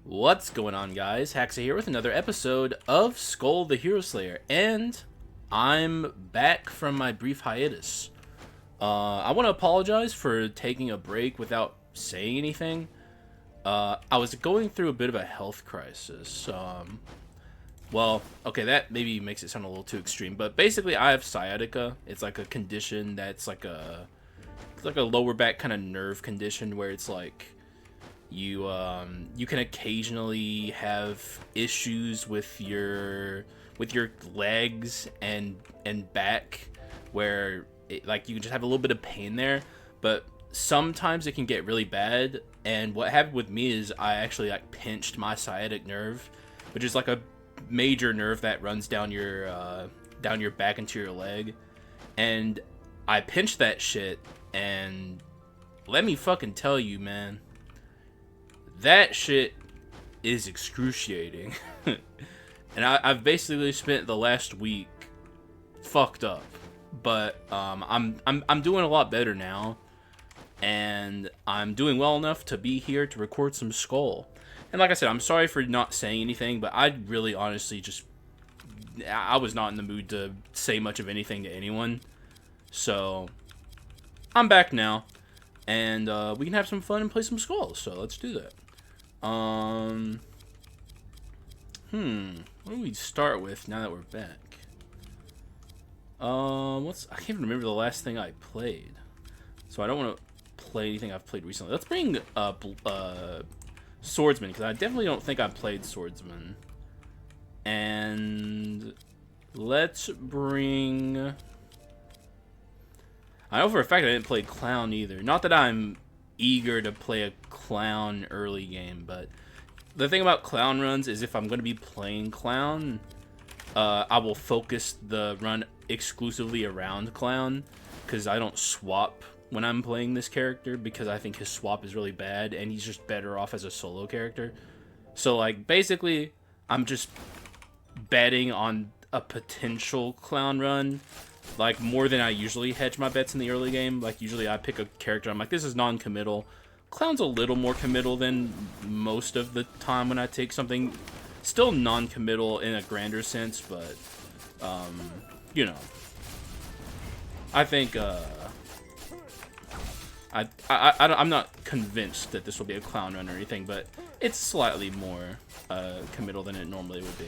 What's going on, guys? Haxa here with another episode of Skul the Hero Slayer, and I'm back from my brief hiatus. I want to apologize for taking a break without saying anything. I was going through a bit of a health crisis. Well, okay, that maybe makes it sound a little too extreme, but basically I have sciatica. It's like a condition that's like a lower back kind of nerve condition where it's like you can occasionally have issues with your legs and back where like you can just have a little bit of pain there, but sometimes it can get really bad. And what happened with me is I actually like pinched my sciatic nerve, which is like a major nerve that runs down your back into your leg, and I pinched that shit, and let me fucking tell you, man, that shit is excruciating. And I've basically spent the last week fucked up, but I'm doing a lot better now, and I'm doing well enough to be here to record some Skul. And like I said, I'm sorry for not saying anything, but I really honestly I was not in the mood to say much of anything to anyone. So I'm back now, and we can have some fun and play some Skul. So let's do that. What do we start with now that we're back? I can't even remember the last thing I played, so I don't want to play anything I've played recently. Let's bring up Swordsman, because I definitely don't think I've played Swordsman. And let's bring... I know for a fact I didn't play Clown either. Not that I'm eager to play a Clown early game, but the thing about Clown runs is if I'm going to be playing Clown, I will focus the run exclusively around Clown, because I don't swap when I'm playing this character, because I think his swap is really bad and he's just better off as a solo character. So like basically I'm just betting on a potential Clown run, like more than I usually hedge my bets in the early game. Like usually I pick a character, I'm like, this is non-committal. Clown's a little more committal than most of the time when I take something. Still non-committal in a grander sense, but you know, I think I'm not convinced that this will be a Clown run or anything, but it's slightly more committal than it normally would be.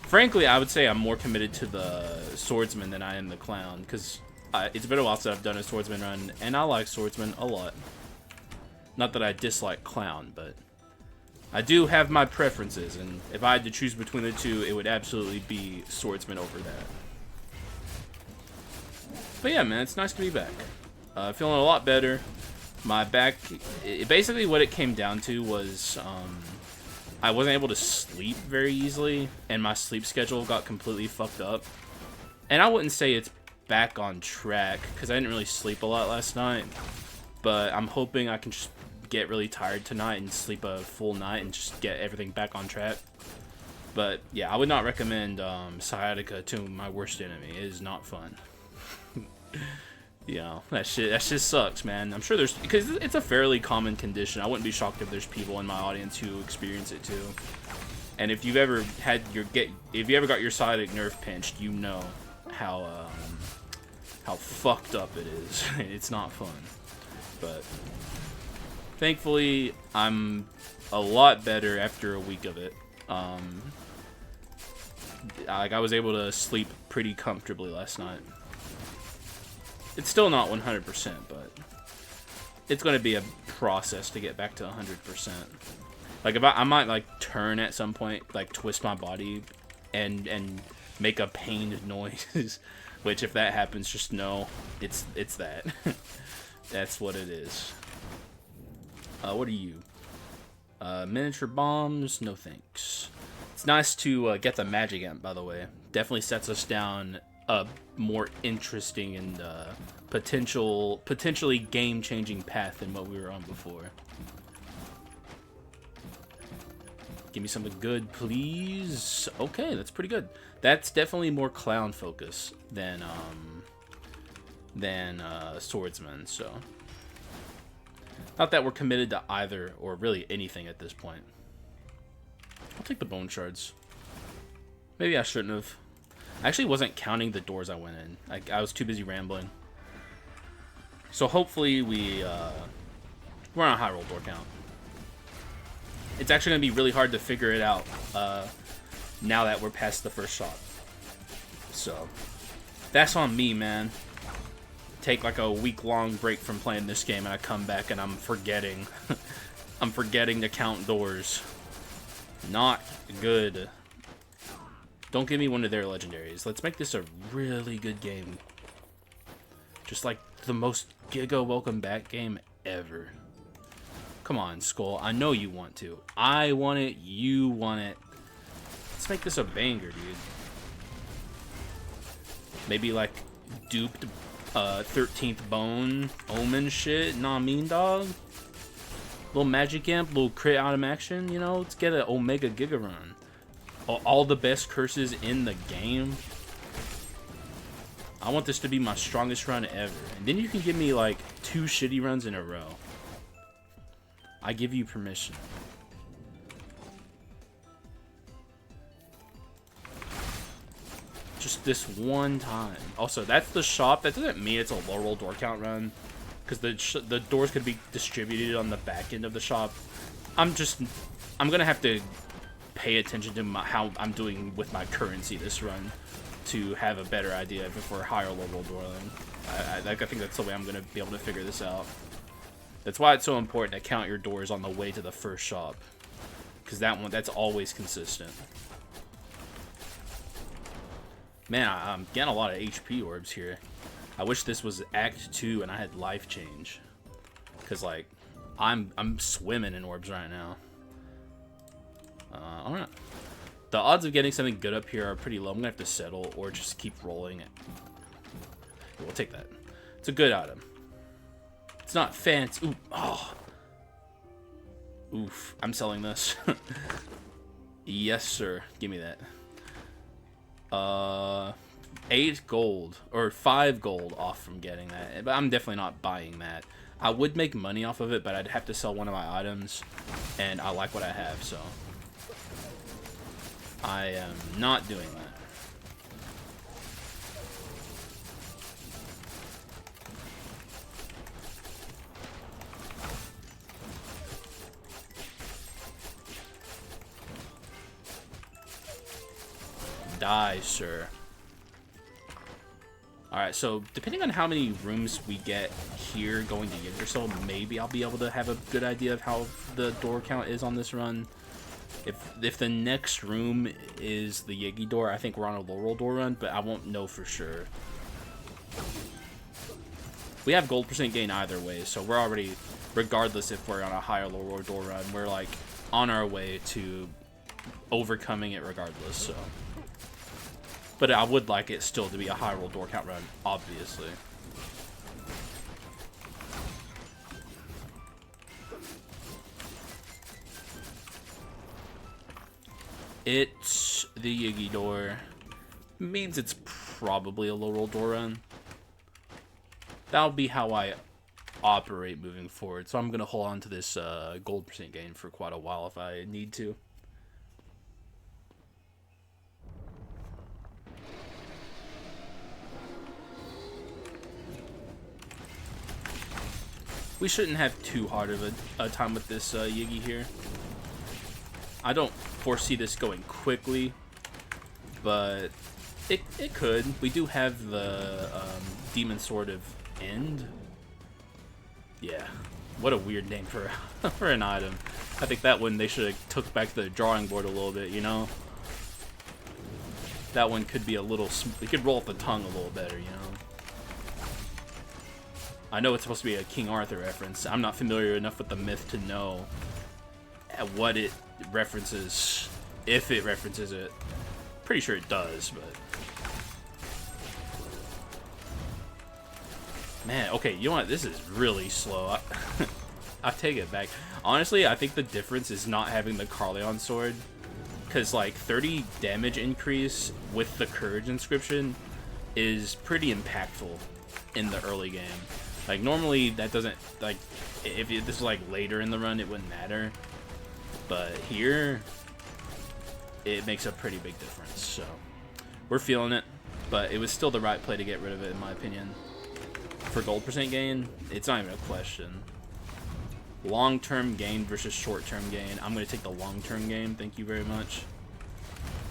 Frankly, I would say I'm more committed to the Swordsman than I am the Clown, because it's been a while since I've done a Swordsman run, and I like Swordsman a lot. Not that I dislike Clown, but I do have my preferences, and if I had to choose between the two, it would absolutely be Swordsman over that. But yeah, man, it's nice to be back. Feeling a lot better. My back, basically what it came down to was I wasn't able to sleep very easily, and my sleep schedule got completely fucked up. And I wouldn't say it's back on track, because I didn't really sleep a lot last night, but I'm hoping I can just get really tired tonight and sleep a full night and just get everything back on track. But yeah, I would not recommend sciatica to my worst enemy. It is not fun. You know, that shit sucks, man. I'm sure because it's a fairly common condition. I wouldn't be shocked if there's people in my audience who experience it too. And if you've ever had if you ever got your sciatic nerve pinched, you know how fucked up it is. It's not fun. But thankfully, I'm a lot better after a week of it. Like I was able to sleep pretty comfortably last night. It's still not 100%, but it's going to be a process to get back to 100%. Like if I might like turn at some point, like twist my body and make a pained noise, which if that happens, just know it's that. That's what it is. What are you? Miniature bombs? No thanks. It's nice to get the magic amp, by the way. Definitely sets us down a more interesting and potentially game-changing path than what we were on before. Give me something good, please. Okay, that's pretty good. That's definitely more Clown focus than Swordsman, so not that we're committed to either or really anything at this point. take the bone shards. Maybe I shouldn't have. I actually wasn't counting the doors I went in. I was too busy rambling. So hopefully we're on a high roll door count. It's actually going to be really hard to figure it out now that we're past the first shot. So that's on me, man. Take like a week-long break from playing this game, and I come back and I'm forgetting. I'm forgetting to count doors. Not good. Don't give me one of their legendaries. Let's make this a really good game. Just like the most giga welcome back game ever. Come on, Skul. I know you want to. I want it. You want it. Let's make this a banger, dude. Maybe like duped 13th bone omen shit. Nah, mean dog. Little magic amp, little crit item action. You know, let's get an Omega Giga run. All the best curses in the game. I want this to be my strongest run ever. And then you can give me like 2 shitty runs in a row. I give you permission. Just this one time. Also, that's the shop. That doesn't mean it's a low roll door count run, because the doors could be distributed on the back end of the shop. I'm gonna have to pay attention to how I'm doing with my currency this run to have a better idea if we're higher low roll door run. I think that's the way I'm gonna be able to figure this out. That's why it's so important to count your doors on the way to the first shop, because that's always consistent. Man, I'm getting a lot of HP orbs here. I wish this was Act 2 and I had life change, because like I'm swimming in orbs right now. All right. The odds of getting something good up here are pretty low. I'm gonna have to settle or just keep rolling it. We'll take that. It's a good item. It's not fancy. Ooh, oh. Oof. I'm selling this. Yes, sir. Give me that. 8 gold or 5 gold off from getting that, but I'm definitely not buying that. I would make money off of it, but I'd have to sell one of my items, and I like what I have, so I am not doing that. Die, sir. Alright, so depending on how many rooms we get here going to Yggdrasil, maybe I'll be able to have a good idea of how the door count is on this run. If the next room is the Yiggy door, I think we're on a low roll door run, but I won't know for sure. We have gold percent gain either way, so we're already, regardless if we're on a higher low roll door run, we're like on our way to overcoming it regardless, so. But I would like it still to be a high roll door count run, obviously. It's the Yiggy door. Means it's probably a low roll door run. That'll be how I operate moving forward. So I'm going to hold on to this gold percent gain for quite a while if I need to. We shouldn't have too hard of a time with this Yiggy here. I don't foresee this going quickly, but it could. We do have the Demon Sword of End. Yeah, what a weird name for for an item. I think that one they should have took back the drawing board a little bit, you know? That one could be a little, we could roll up the tongue a little better, you know? I know it's supposed to be a King Arthur reference. I'm not familiar enough with the myth to know what it references, if it references it. Pretty sure it does, but... Man, okay, you know what? This is really slow. I take it back. Honestly, I think the difference is not having the Carleon sword. Because, like, 30 damage increase with the Courage inscription is pretty impactful in the early game. Like, normally that doesn't, like, if this was, like, later in the run, it wouldn't matter. But here, it makes a pretty big difference. So we're feeling it, but it was still the right play to get rid of it, in my opinion. For gold percent gain, it's not even a question. Long-term gain versus short-term gain. I'm going to take the long-term gain. Thank you very much.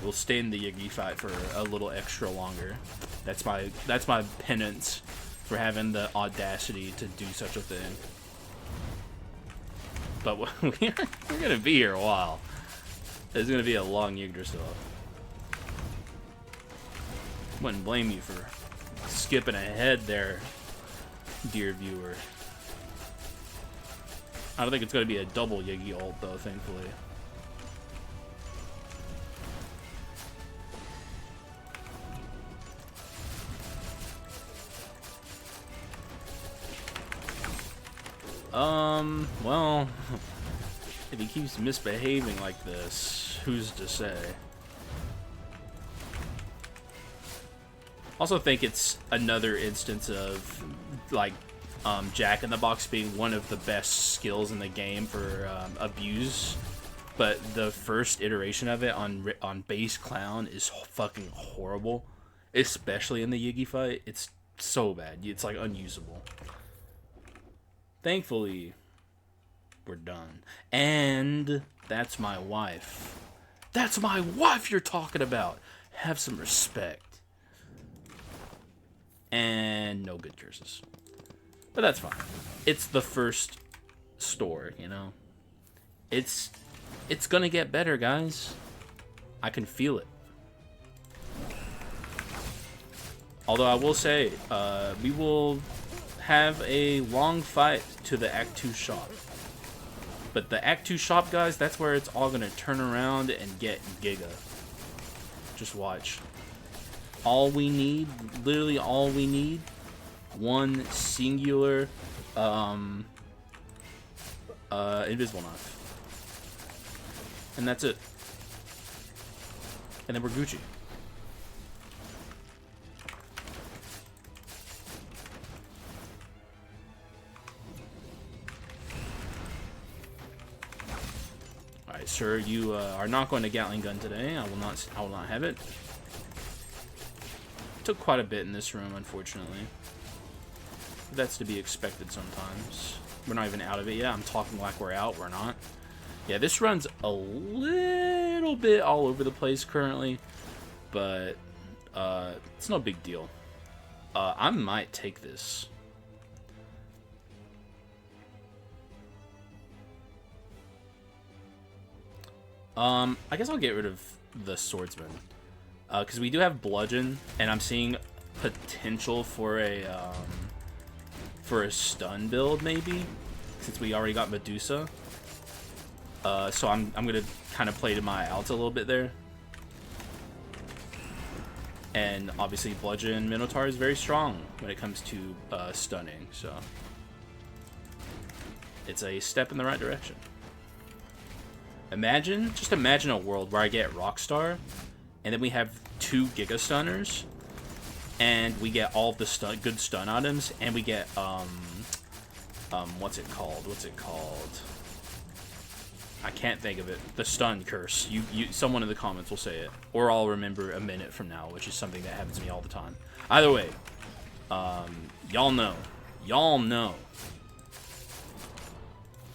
We'll stay in the Yigi fight for a little extra longer. That's my penance for having the audacity to do such a thing. But we're going to be here a while. There's going to be a long Yggdrasil. Wouldn't blame you for skipping ahead there, dear viewer. I don't think it's going to be a double Yigi ult, though, thankfully. Well, if he keeps misbehaving like this, who's to say? Also think it's another instance of, like, Jack in the Box being one of the best skills in the game for abuse, but the first iteration of it on base clown is fucking horrible, especially in the Yigi fight. It's so bad, it's like unusable. Thankfully, we're done. And that's my wife. That's my wife you're talking about. Have some respect. And no good curses. But that's fine. It's the first store, you know? It's gonna get better, guys. I can feel it. Although I will say, we will have a long fight to the Act 2 shop. But the Act 2 shop, guys, that's where it's all gonna turn around and get Giga. Just watch. All we need, literally all we need, one singular invisible knife. And that's it. And then we're Gucci. Alright, sir, you are not going to Gatling gun today. I will not have it. Took quite a bit in this room, unfortunately. That's to be expected sometimes. We're not even out of it yet. I'm talking like we're out. We're not. Yeah, this run's a little bit all over the place currently, but it's no big deal. I might take this. I guess I'll get rid of the swordsman. Because we do have bludgeon, and I'm seeing potential for a stun build maybe, since we already got Medusa. So I'm gonna kind of play to my outs a little bit there. And obviously bludgeon Minotaur is very strong when it comes to stunning, so it's a step in the right direction. Just imagine a world where I get Rockstar, and then we have 2 Giga Stunners, and we get all of the good stun items, and we get, what's it called? I can't think of it. The stun curse. Someone in the comments will say it, or I'll remember a minute from now, which is something that happens to me all the time. Either way, y'all know. Y'all know.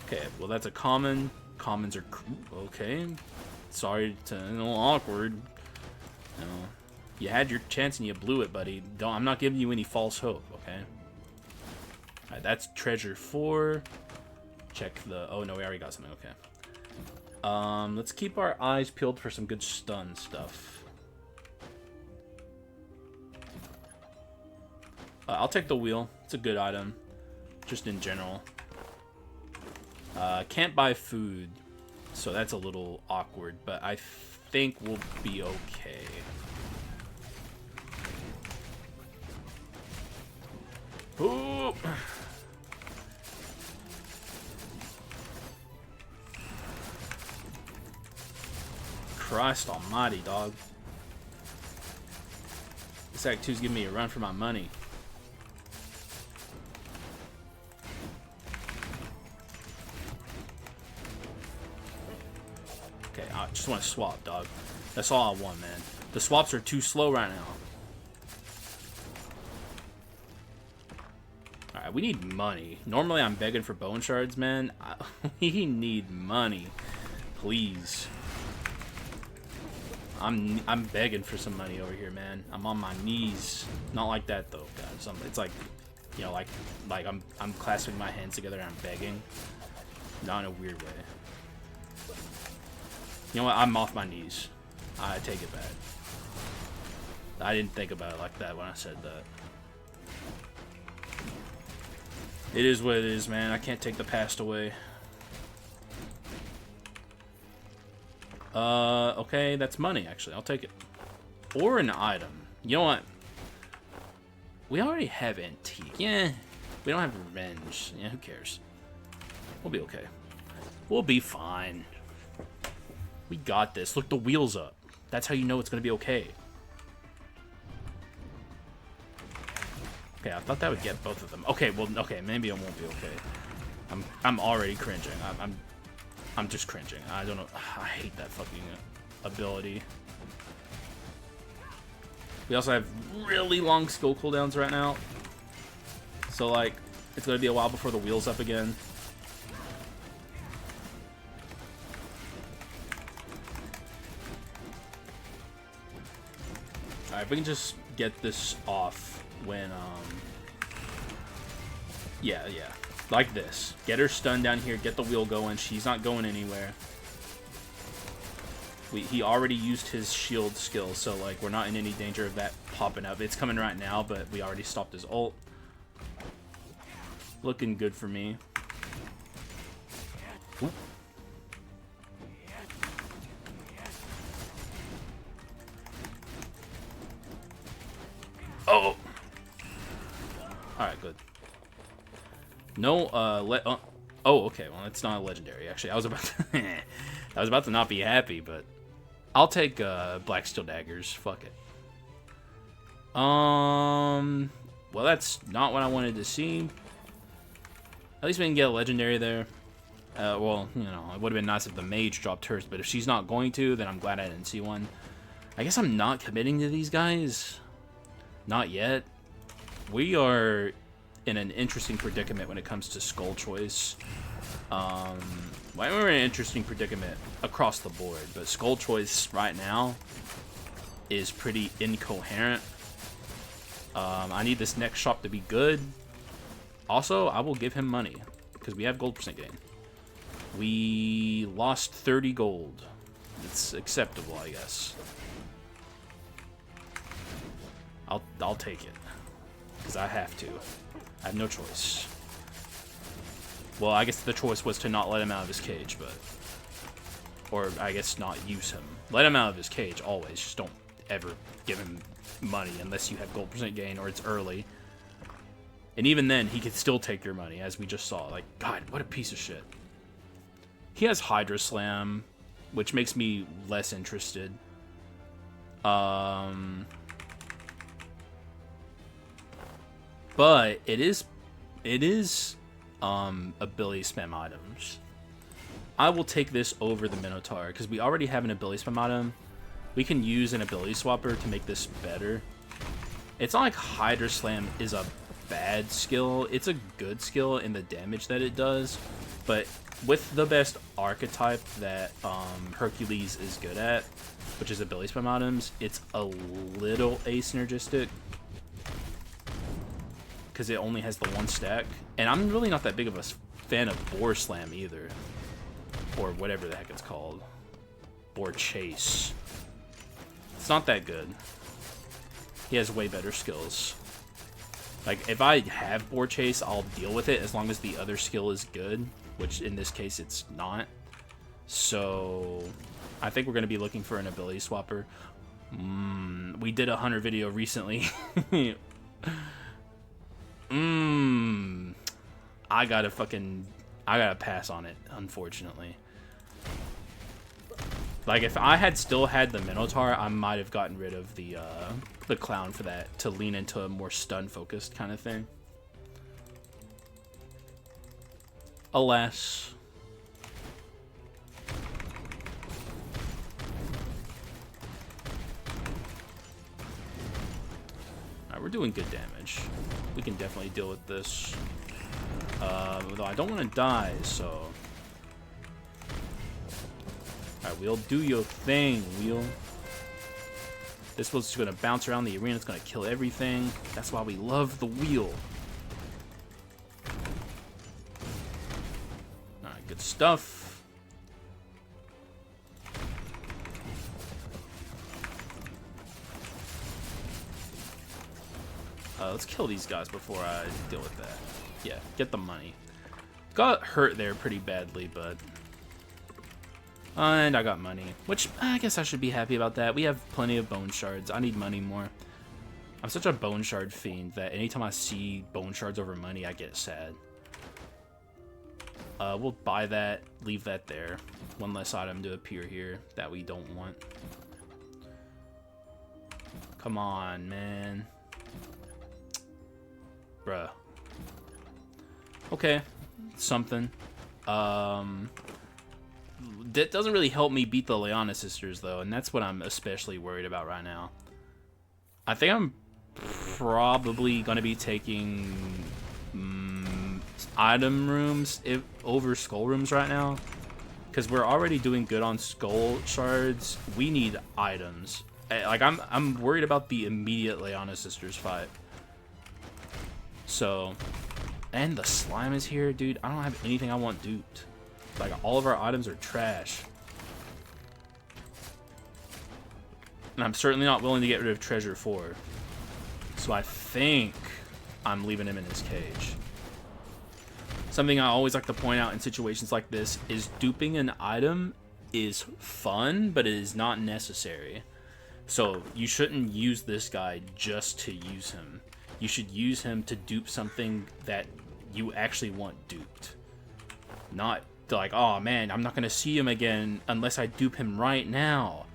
Okay, well that's a common. Commons are okay. Sorry to awkward. You know, you had your chance and you blew it, buddy. I'm not giving you any false hope, okay? Alright, that's treasure 4. Check the... Oh, no, we already got something. Okay. Let's keep our eyes peeled for some good stun stuff. I'll take the wheel. It's a good item. Just in general. Can't buy food, so that's a little awkward, but I think we'll be okay. Ooh. Christ almighty, dog. This Act 2's giving me a run for my money. Okay, Okay, I just want to swap, dog. That's all I want, man. The swaps are too slow right now. Alright, we need money. Normally I'm begging for bone shards, man. We need money. Please. I'm begging for some money over here, man. I'm on my knees. Not like that though, guys. It's like, you know, like I'm clasping my hands together and I'm begging. Not in a weird way. You know what? I'm off my knees. I take it back. I didn't think about it like that when I said that. It is what it is, man. I can't take the past away. Okay, that's money, actually. I'll take it. Or an item. You know what? We already have antique. Yeah. We don't have revenge. Yeah, who cares? We'll be okay. We'll be fine. We got this. Look, the wheels up. That's how you know it's gonna be okay. Okay, I thought that would get both of them. Okay, well, okay, maybe it won't be okay. I'm already cringing. I'm just cringing. I don't know. I hate that fucking ability. We also have really long skill cooldowns right now. So, like, it's gonna be a while before the wheel's up again. Alright, if we can just get this off when, yeah. Like this. Get her stunned down here, get the wheel going. She's not going anywhere. He already used his shield skill, so, like, we're not in any danger of that popping up. It's coming right now, but we already stopped his ult. Looking good for me. Oop. Oh! Alright, good. No, oh, okay, well, it's not a legendary, actually. I was about to... I was about to not be happy, but... I'll take, Black Steel Daggers. Fuck it. Well, that's not what I wanted to see. At least we can get a legendary there. Well, you know, it would have been nice if the mage dropped hers, but if she's not going to, then I'm glad I didn't see one. I guess I'm not committing to these guys. Not yet. We are in an interesting predicament when it comes to Skul choice. We're in an interesting predicament across the board, but Skul choice right now is pretty incoherent. I need this next shop to be good. Also, I will give him money because we have gold percent gain. We lost 30 gold. It's acceptable, I guess. I'll take it because I have to. I have no choice. Well, I guess the choice was to not let him out of his cage, but... Or, I guess, not use him. Let him out of his cage, always. Just don't ever give him money unless you have gold percent gain or it's early. And even then, he could still take your money, as we just saw. Like, God, what a piece of shit. He has Hydra Slam, which makes me less interested. But it is ability spam items. I will take this over the Minotaur because we already have an ability spam item. We can use an ability swapper to make this better. It's not like Hydra Slam is a bad skill. It's a good skill in the damage that it does, but with the best archetype that Hercules is good at, which is ability spam items, it's a little asynergistic because it only has the one stack. And I'm really not that big of a fan of Boar Slam either. Or whatever the heck it's called. Boar Chase. It's not that good. He has way better skills. Like, if I have Boar Chase, I'll deal with it as long as the other skill is good. Which, in this case, it's not. So, I think we're going to be looking for an ability swapper. We did a Hunter video recently. I gotta pass on it, unfortunately. Like, if I had still had the Minotaur, I might have gotten rid of the clown for that, to lean into a more stun-focused kind of thing. Alas. we're doing good damage. We can definitely deal with this. Although I don't want to die, so... Alright, Wheel, do your thing, Wheel. This was just going to bounce around the arena. It's going to kill everything. That's why we love the Wheel. Alright, good stuff. Let's kill these guys before I deal with that. Yeah, get the money. Got hurt there pretty badly, but... and I got money, which I guess I should be happy about that. We have plenty of bone shards. I need money more. I'm such a bone shard fiend that anytime I see bone shards over money, I get sad. We'll buy that, leave that there. One less item to appear here that we don't want. Come on, man. Bruh. Okay, something. That doesn't really help me beat the Leona sisters, though, and that's what I'm especially worried about right now. I think I'm probably going to be taking item rooms over skull rooms right now, because we're already doing good on skull shards. We need items. Like, I'm worried about the immediate Leona sisters fight. So, and the slime is here, dude. I don't have anything I want duped. Like, all of our items are trash. And I'm certainly not willing to get rid of Treasure 4. So I think I'm leaving him in his cage. Something I always like to point out in situations like this is duping an item is fun, but it is not necessary. So you shouldn't use this guy just to use him. You should use him to dupe something that you actually want duped. Not like, oh man, I'm not going to see him again unless I dupe him right now.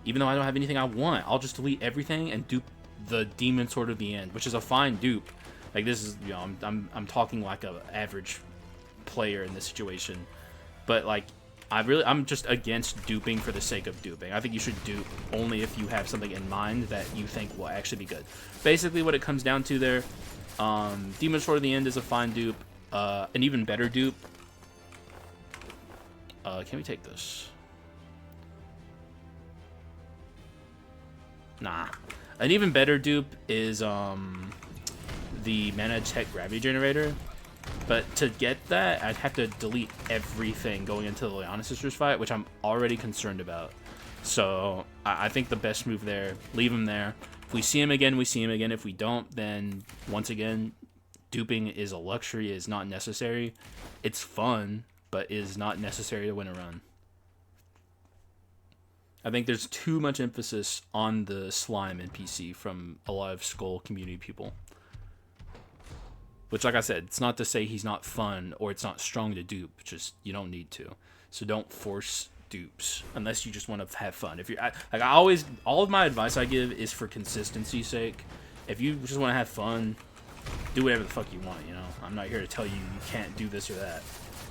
Even though I don't have anything I want, I'll just delete everything and dupe the Demon Sword of the End, which is a fine dupe. Like, this is, you know, I'm talking like a average player in this situation. But like, I'm just against duping for the sake of duping. I think you should dupe only if you have something in mind that you think will actually be good. Basically, what it comes down to there, Demon Sword of the End is a fine dupe. An even better dupe. Can we take this? Nah. An even better dupe is the Mana Tech Gravity Generator. But to get that, I'd have to delete everything going into the Leona Sisters fight, which I'm already concerned about. So I think the best move there, leave him there. If we see him again, we see him again. If we don't, then once again, duping is a luxury, is not necessary. It's fun, but is not necessary to win a run. I think there's too much emphasis on the slime NPC from a lot of Skul community people. Which, like I said, it's not to say he's not fun or it's not strong to dupe. Just, you don't need to. So don't force dupes unless you just want to have fun. If you're like, I always, all of my advice I give is for consistency's sake. If you just want to have fun, do whatever the fuck you want, you know? I'm not here to tell you you can't do this or that.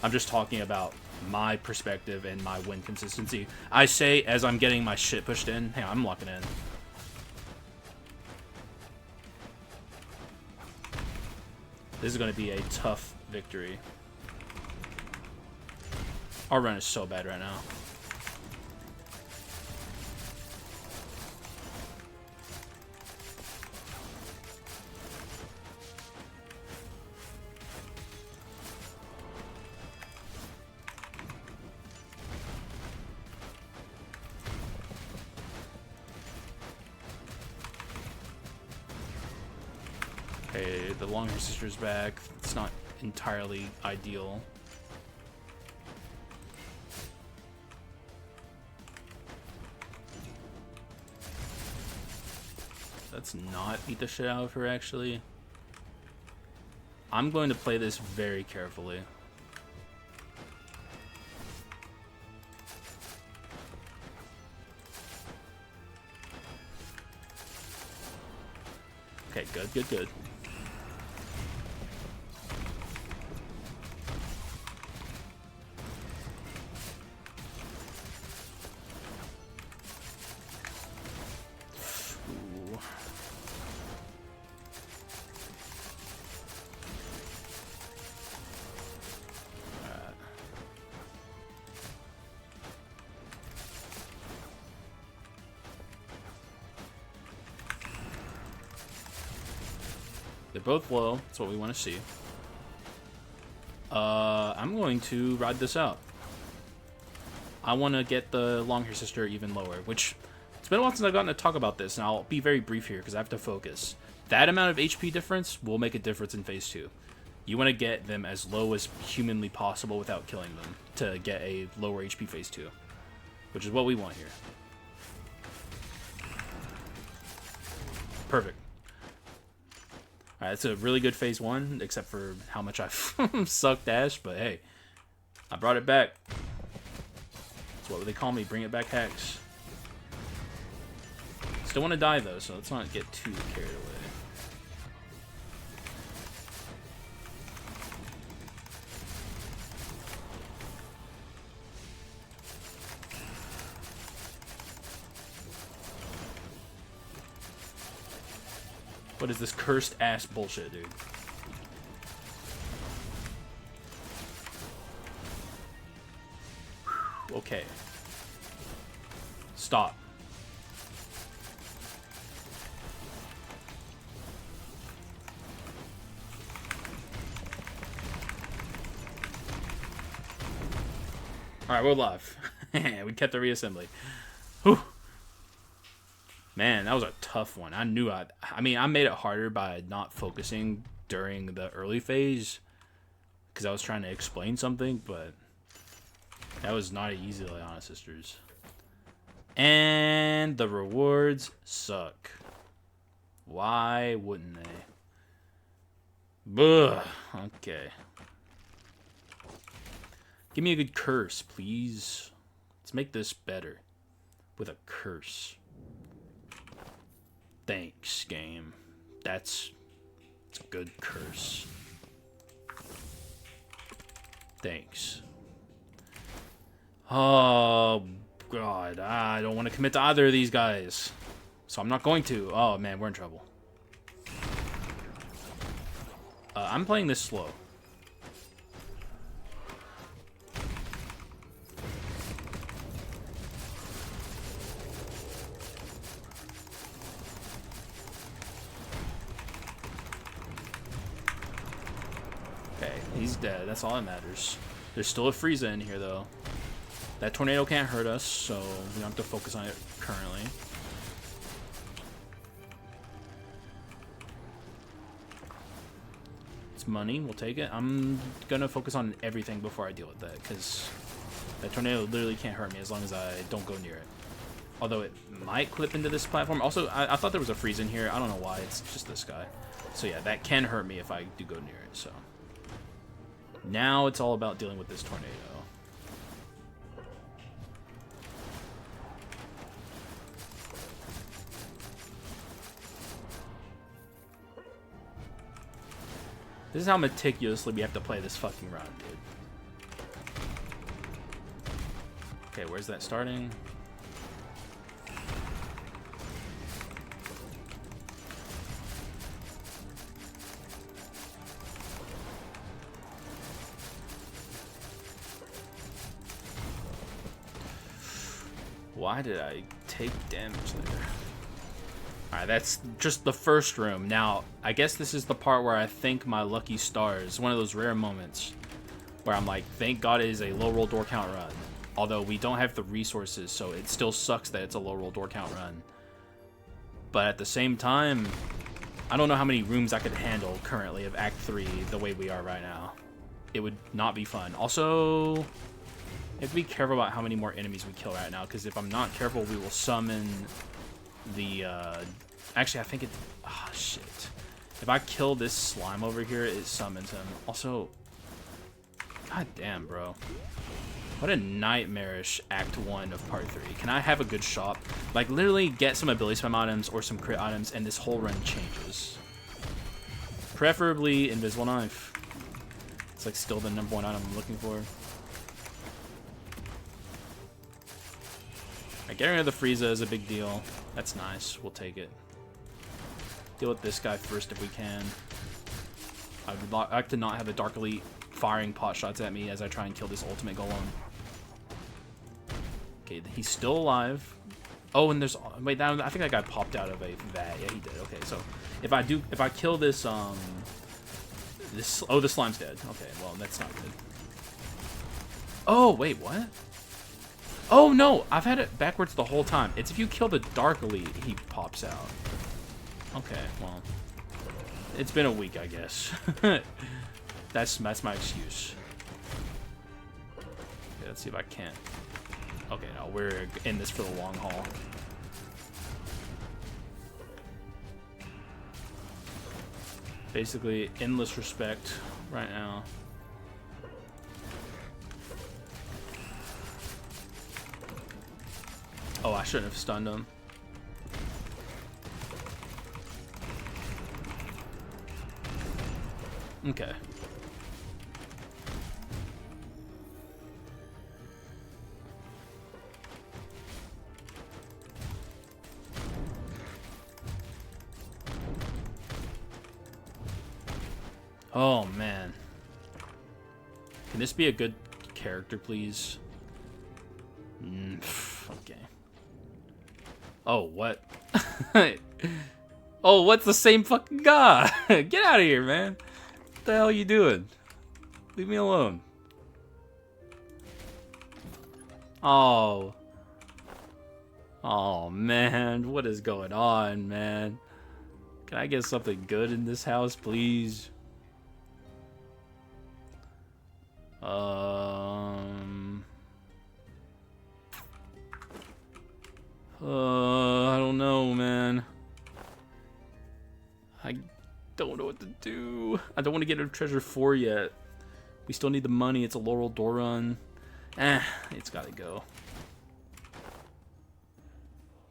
I'm just talking about my perspective and my win consistency. I say as I'm getting my shit pushed in. Hang on, I'm locking in. This is going to be a tough victory. Our run is so bad right now. Okay, the Longhair Sister's back. It's not entirely ideal. Let's not beat the shit out of her, actually. I'm going to play this very carefully. Okay, good, good, good. They're both low. That's what we want to see. I'm going to ride this out. I want to get the Longhair Sister even lower, which it's been a while since I've gotten to talk about this, and I'll be very brief here because I have to focus. That amount of HP difference will make a difference in Phase 2. You want to get them as low as humanly possible without killing them to get a lower HP Phase 2, which is what we want here. Perfect. Alright, it's a really good Phase 1, except for how much I've sucked Ash, but hey, I brought it back. That's what they call me, bring it back Hex. Still want to die though, so let's not get too carried away. What is this cursed ass bullshit, dude? Okay. Stop. Alright, we're live. We kept the reassembly. Whew. Man, that was a tough one. I knew I mean, I made it harder by not focusing during the early phase because I was trying to explain something, but that was not easy, Lyanna Sisters. And the rewards suck. Why wouldn't they? Ugh. Okay. Give me a good curse, please. Let's make this better with a curse. Thanks, game. It's a good curse. Thanks. Oh, God. I don't want to commit to either of these guys. So I'm not going to. Oh, man, we're in trouble. I'm playing this slow. He's dead. That's all that matters. There's still a Frieza in here, though. That tornado can't hurt us, so we don't have to focus on it currently. It's money. We'll take it. I'm going to focus on everything before I deal with that, because that tornado literally can't hurt me as long as I don't go near it. Although it might clip into this platform. Also, I thought there was a Frieza in here. I don't know why. It's just this guy. So yeah, that can hurt me if I do go near it, so... Now it's all about dealing with this tornado. This is how meticulously we have to play this fucking round, dude. Okay, where's that starting? Why did I take damage there? Alright, that's just the first room. Now, I guess this is the part where I thank my lucky stars. One of those rare moments where I'm like, thank God it is a low roll door count run. Although we don't have the resources, so it still sucks that it's a low roll door count run. But at the same time, I don't know how many rooms I could handle currently of Act 3 the way we are right now. It would not be fun. Also... You have to be careful about how many more enemies we kill right now, because if I'm not careful, we will summon the, Actually, I think it... Ah, shit. If I kill this slime over here, it summons him. Also... God damn, bro. What a nightmarish Act 1 of Part 3. Can I have a good shop? Like, literally get some ability spam items or some crit items, and this whole run changes. Preferably Invisible Knife. It's, like, still the #1 item I'm looking for. Getting rid of the Frieza is a big deal. That's nice. We'll take it. Deal with this guy first if we can. I would like to not have a Dark Elite firing pot shots at me as I try and kill this ultimate golem. Okay, he's still alive. Oh, and there's wait. That, I think that guy popped out of a vat. Yeah, he did. Okay, so if I kill this the slime's dead. Okay, well that's not good. Oh wait, what? Oh no, I've had it backwards the whole time. It's if you kill the dark elite, he pops out. Okay, well, it's been a week, I guess. That's my excuse. Okay, let's see if I can. Okay, no, we're in this for the long haul. Basically, endless respect right now. Oh, I shouldn't have stunned him. Okay. Oh, man. Can this be a good character, please? Okay. Oh, what? Oh, what's the same fucking guy? Get out of here, man. What the hell are you doing? Leave me alone. Oh. Oh, man. What is going on, man? Can I get something good in this house, please? I don't know, man. I don't know what to do. I don't want to get a treasure 4 yet. We still need the money. It's a Laurel door run. It's gotta go.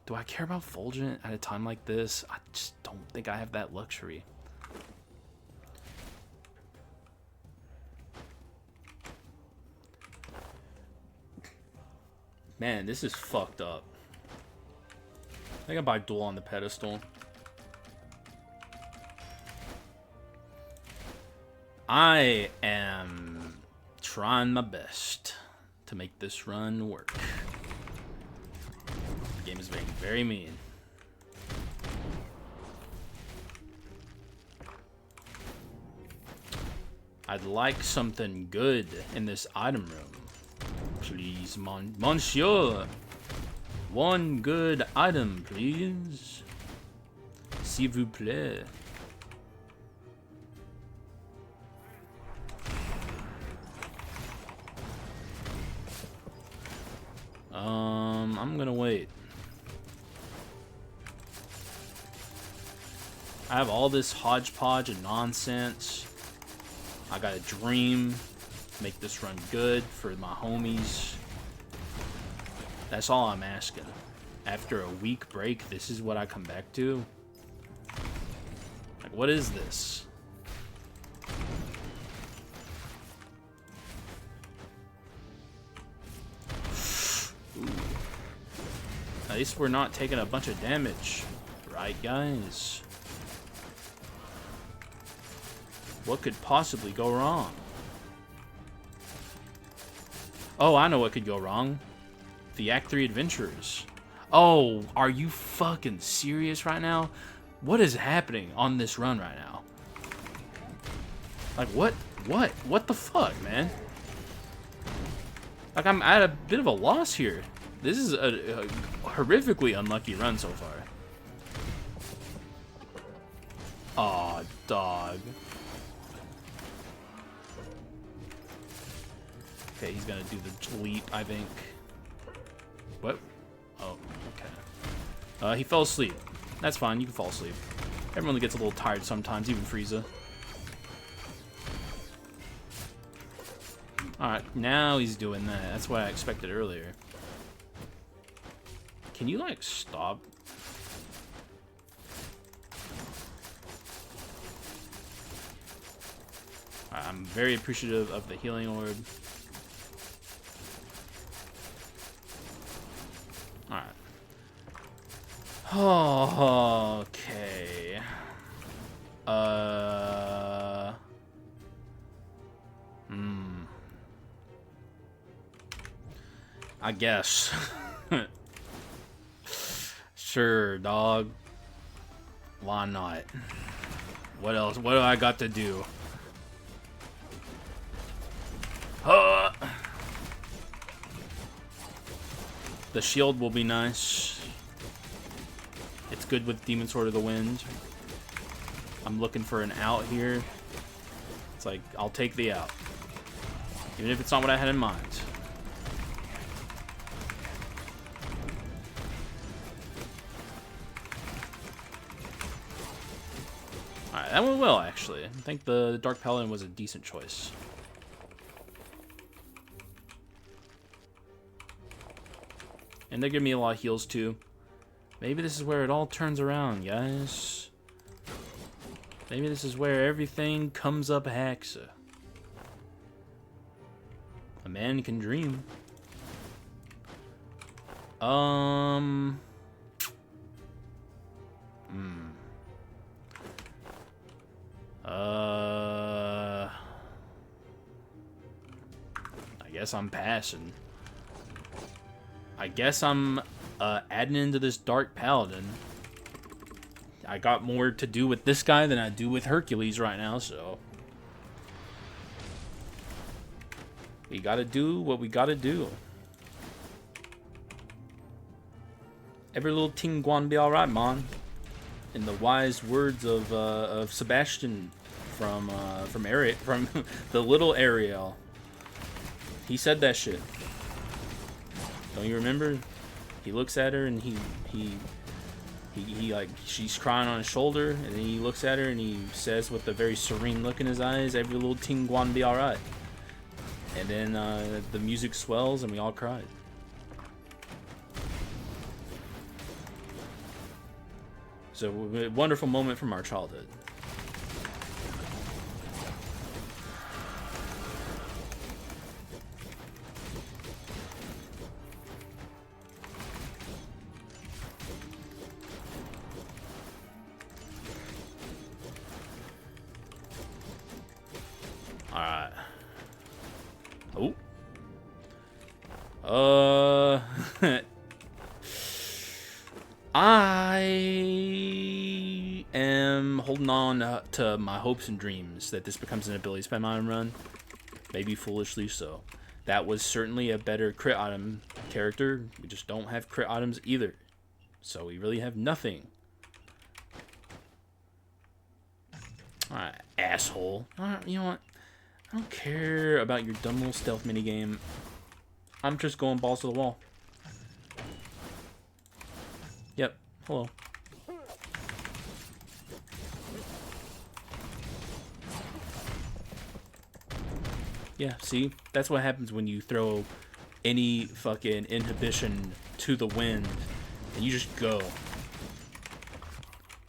Do I care about Fulgent at a time like this? I just don't think I have that luxury. Man, this is fucked up. I think I buy Duel on the pedestal. I am trying my best to make this run work. The game is being very mean. I'd like something good in this item room. Please, monsieur. One good item, please. S'il vous plaît. I'm gonna wait. I have all this hodgepodge of nonsense. I got a dream. Make this run good for my homies. That's all I'm asking. After a week break, this is what I come back to? Like, what is this? Ooh. At least we're not taking a bunch of damage. Right, guys? What could possibly go wrong? Oh, I know what could go wrong. The Act 3 Adventurers. Oh, are you fucking serious right now? What is happening on this run right now? Like, what the fuck, man? Like, I'm at a bit of a loss here. This is a horrifically unlucky run so far. Aw, dog. Okay, he's gonna do the leap, I think. What? Oh, okay. He fell asleep. That's fine, you can fall asleep. Everyone gets a little tired sometimes, even Frieza. Alright, now he's doing that. That's what I expected earlier. Can you, like, stop? I'm very appreciative of the healing orb. Alright. Oh, okay. I guess. Sure, dog. Why not? What else? What do I got to do? The shield will be nice. It's good with Demon Sword of the Wind. I'm looking for an out here. It's like, I'll take the out. Even if it's not what I had in mind. Alright, that went well, actually. I think the Dark Paladin was a decent choice. And they give me a lot of heals, too. Maybe this is where it all turns around, guys. Maybe this is where everything comes up Haxa. A man can dream. I guess I'm passing. I guess I'm adding into this Dark Paladin. I got more to do with this guy than I do with Hercules right now, so we gotta do what we gotta do. Every little ting guan be alright, man. In the wise words of Sebastian from the little Ariel. He said that shit. Don't you remember? He looks at her and he like, she's crying on his shoulder, and then he looks at her and he says with a very serene look in his eyes, every little ting guan be alright. And then the music swells and we all cried. So, a wonderful moment from our childhood. Alright. Oh. I am holding on to my hopes and dreams that this becomes an ability spam item run. Maybe foolishly so. That was certainly a better crit item character. We just don't have crit items either. So we really have nothing. Alright, asshole. You know what? I don't care about your dumb little stealth minigame. I'm just going balls to the wall. Yep. Hello. Yeah, see? That's what happens when you throw any fucking inhibition to the wind and you just go.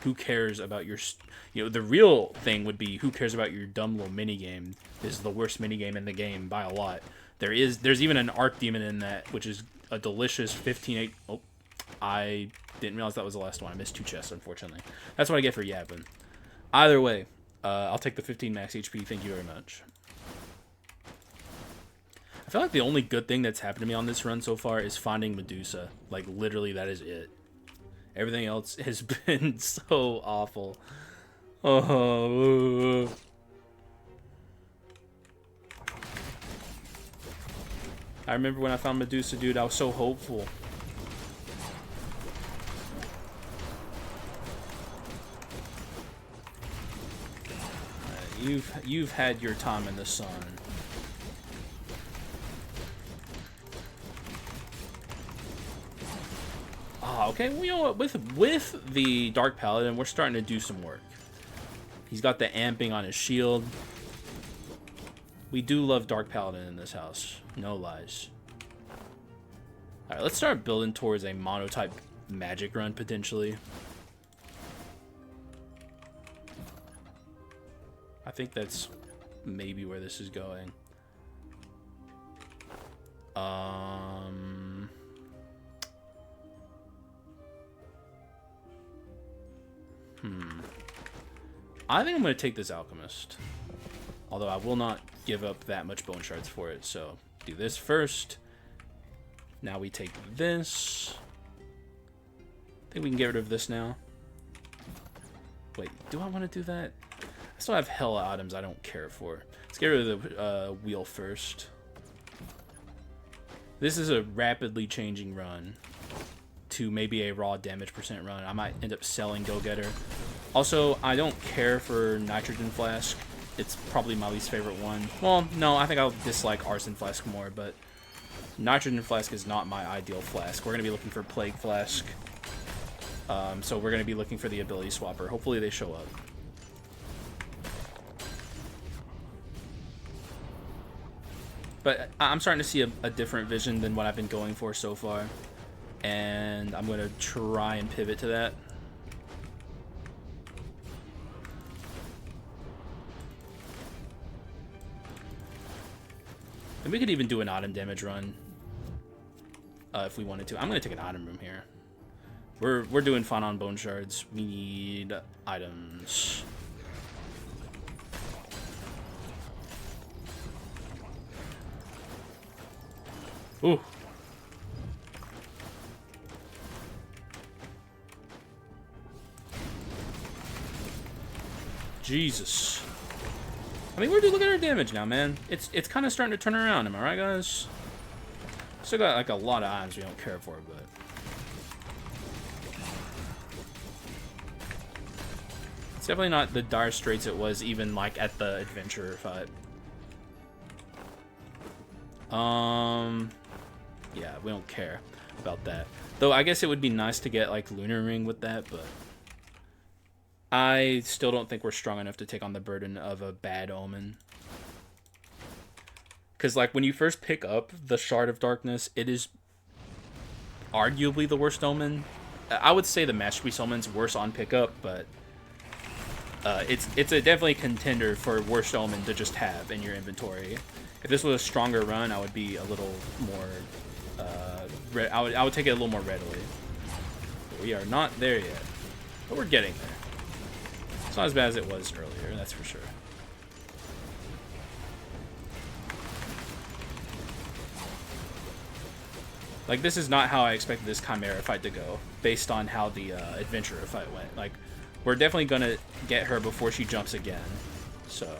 Who cares about your... You know, the real thing would be, who cares about your dumb little minigame? This is the worst minigame in the game by a lot. There's even an Arc Demon in that, which is a delicious 15-8... Oh, I didn't realize that was the last one. I missed 2 chests, unfortunately. That's what I get for yapping. Either way, I'll take the 15 max HP. Thank you very much. I feel like the only good thing that's happened to me on this run so far is finding Medusa. Like, literally, that is it. Everything else has been so awful. Oh. I remember when I found Medusa, dude, I was so hopeful. You've had your time in the sun. Ah, okay. Well, you know what? With the Dark Paladin, we're starting to do some work. He's got the amping on his shield. We do love Dark Paladin in this house. No lies. Alright, let's start building towards a mono-type magic run, potentially. I think that's maybe where this is going. I think I'm going to take this Alchemist. Although I will not give up that much bone shards for it. So, do this first. Now we take this. I think we can get rid of this now. Wait, do I want to do that? I still have hella items I don't care for. Let's get rid of the wheel first. This is a rapidly changing run to maybe a raw damage percent run. I might end up selling Go-Getter. Also, I don't care for Nitrogen Flask. It's probably my least favorite one. Well, no, I think I'll dislike Arson Flask more, but Nitrogen Flask is not my ideal flask. We're going to be looking for Plague Flask. So we're going to be looking for the ability swapper. Hopefully they show up. But I'm starting to see a different vision than what I've been going for so far. And I'm going to try and pivot to that. And we could even do an item damage run if we wanted to. I'm going to take an item room here. We're doing fun on bone shards. We need items. Ooh. Jesus. I mean, look at our damage now, man. It's kind of starting to turn around. Am I right, guys? Still got like a lot of items we don't care for, but it's definitely not the dire straits it was even like at the adventurer fight. Yeah, we don't care about that. Though I guess it would be nice to get like Lunar Ring with that, but I still don't think we're strong enough to take on the burden of a bad omen. Because like when you first pick up the Shard of Darkness, it is arguably the worst omen. I would say the Masterpiece Omen's worse on pickup, but it's a definitely contender for worst omen to just have in your inventory. If this was a stronger run, I would be a little more. I would take it a little more readily. But we are not there yet, but we're getting there. It's not as bad as it was earlier, that's for sure. Like, this is not how I expected this Chimera fight to go, based on how the Adventurer fight went. Like, we're definitely gonna get her before she jumps again, so.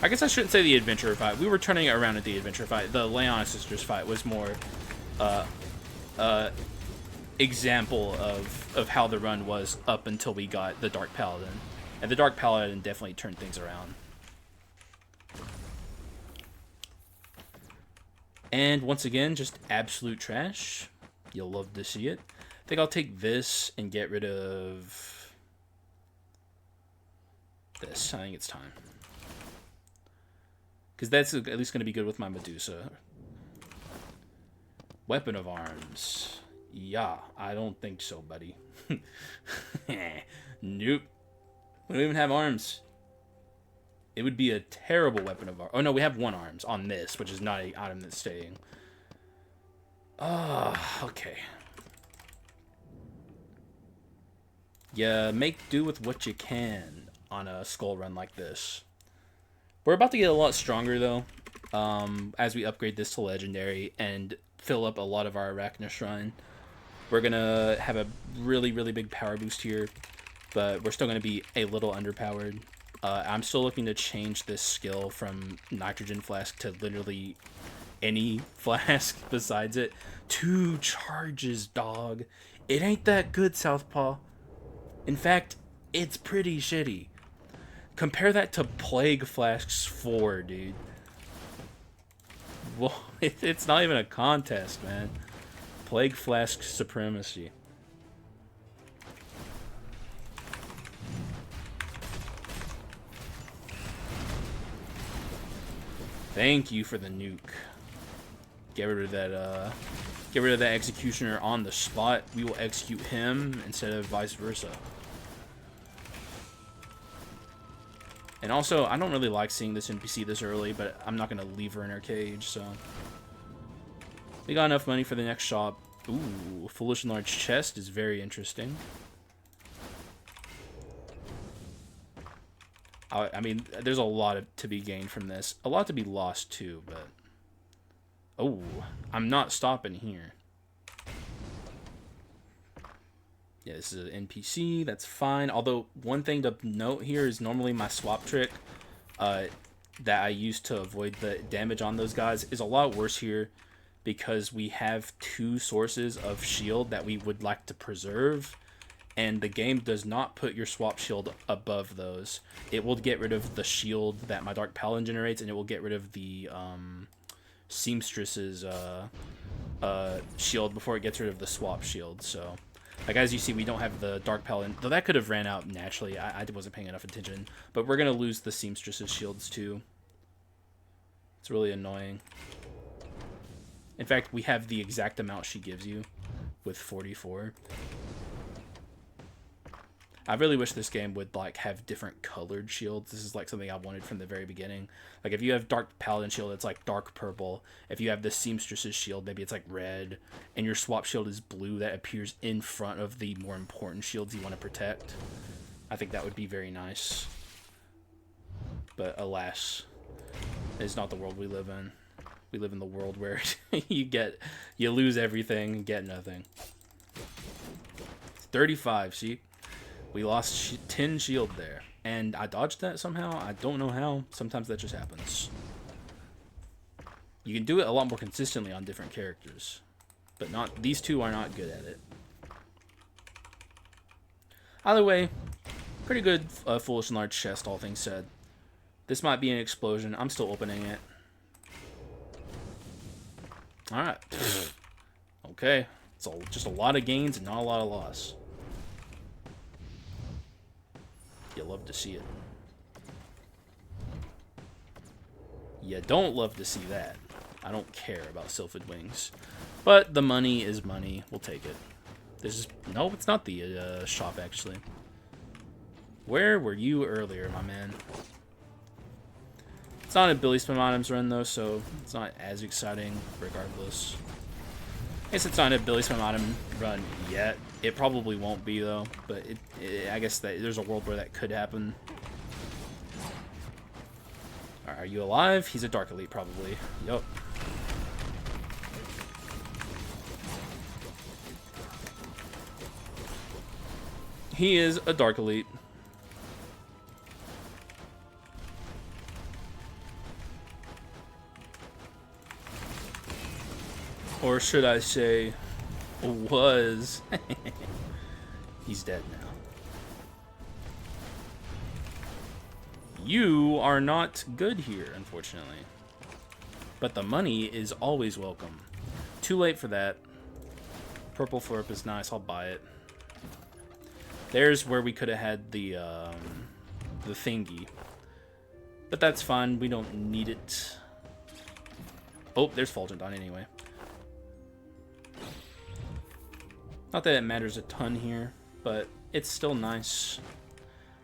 I guess I shouldn't say the Adventurer fight. We were turning it around at the Adventurer fight. The Leon Sisters fight was more example of how the run was up until we got the Dark Paladin. And the Dark Paladin definitely turned things around. And once again, just absolute trash. You'll love to see it. I think I'll take this and get rid of this. I think it's time. Because that's at least going to be good with my Medusa. Weapon of arms. Yeah, I don't think so, buddy. Nope. We don't even have arms. It would be a terrible weapon of arms. Oh, no, we have one arms on this, which is not an item that's staying. Okay. Yeah, make do with what you can on a skull run like this. We're about to get a lot stronger, though, as we upgrade this to Legendary and fill up a lot of our Arachna Shrine. We're going to have a really, really big power boost here, but we're still going to be a little underpowered. I'm still looking to change this skill from Nitrogen Flask to literally any flask besides it. 2 charges, dog. It ain't that good, Southpaw. In fact, it's pretty shitty. Compare that to Plague Flask's 4, dude. Well, it's not even a contest, man. Plague Flask supremacy. Thank you for the nuke. Get rid of that, Executioner on the spot. We will execute him instead of vice versa. And also, I don't really like seeing this NPC this early, but I'm not going to leave her in her cage, so. We got enough money for the next shop. Ooh, Foolish and Large Chest is very interesting. I mean, there's a lot to be gained from this. A lot to be lost, too, but. Oh, I'm not stopping here. Yeah, this is an NPC. That's fine. Although, one thing to note here is normally my swap trick that I use to avoid the damage on those guys is a lot worse here because we have two sources of shield that we would like to preserve, and the game does not put your swap shield above those. It will get rid of the shield that my Dark Paladin generates, and it will get rid of the Seamstress's shield before it gets rid of the swap shield. So, like, as you see, we don't have the Dark Paladin, though that could have ran out naturally. I wasn't paying enough attention, but we're going to lose the Seamstress's shields too. It's really annoying. In fact, we have the exact amount she gives you with 44. I really wish this game would, like, have different colored shields. This is, like, something I wanted from the very beginning. Like, if you have Dark Paladin shield, it's, like, dark purple. If you have the Seamstress's shield, maybe it's, like, red. And your swap shield is blue that appears in front of the more important shields you want to protect. I think that would be very nice. But, alas, it's not the world we live in. We live in the world where you lose everything and get nothing. 35, see? We lost 10 shield there. And I dodged that somehow. I don't know how. Sometimes that just happens. You can do it a lot more consistently on different characters. But not these two are not good at it. Either way, pretty good Foolish and Large chest, all things said. This might be an explosion. I'm still opening it. Alright. Okay. It's just a lot of gains and not a lot of loss. You love to see it. You don't love to see that. I don't care about Sylphid Wings. But the money is money. We'll take it. This is... No, it's not the shop, actually. Where were you earlier, my man? It's not a Billy Spam items run, though, so it's not as exciting, regardless. I guess it's not a Billy Spam item run yet. It probably won't be, though, but I guess that there's a world where that could happen. Are you alive? He's a Dark Elite, probably. Yup. He is a Dark Elite. Or should I say, was. He's dead now. You are not good here, unfortunately. But the money is always welcome. Too late for that. Purple Flurp is nice. I'll buy it. There's where we could have had the thingy. But that's fine. We don't need it. Oh, there's Fulgent on anyway. Not that it matters a ton here, but it's still nice.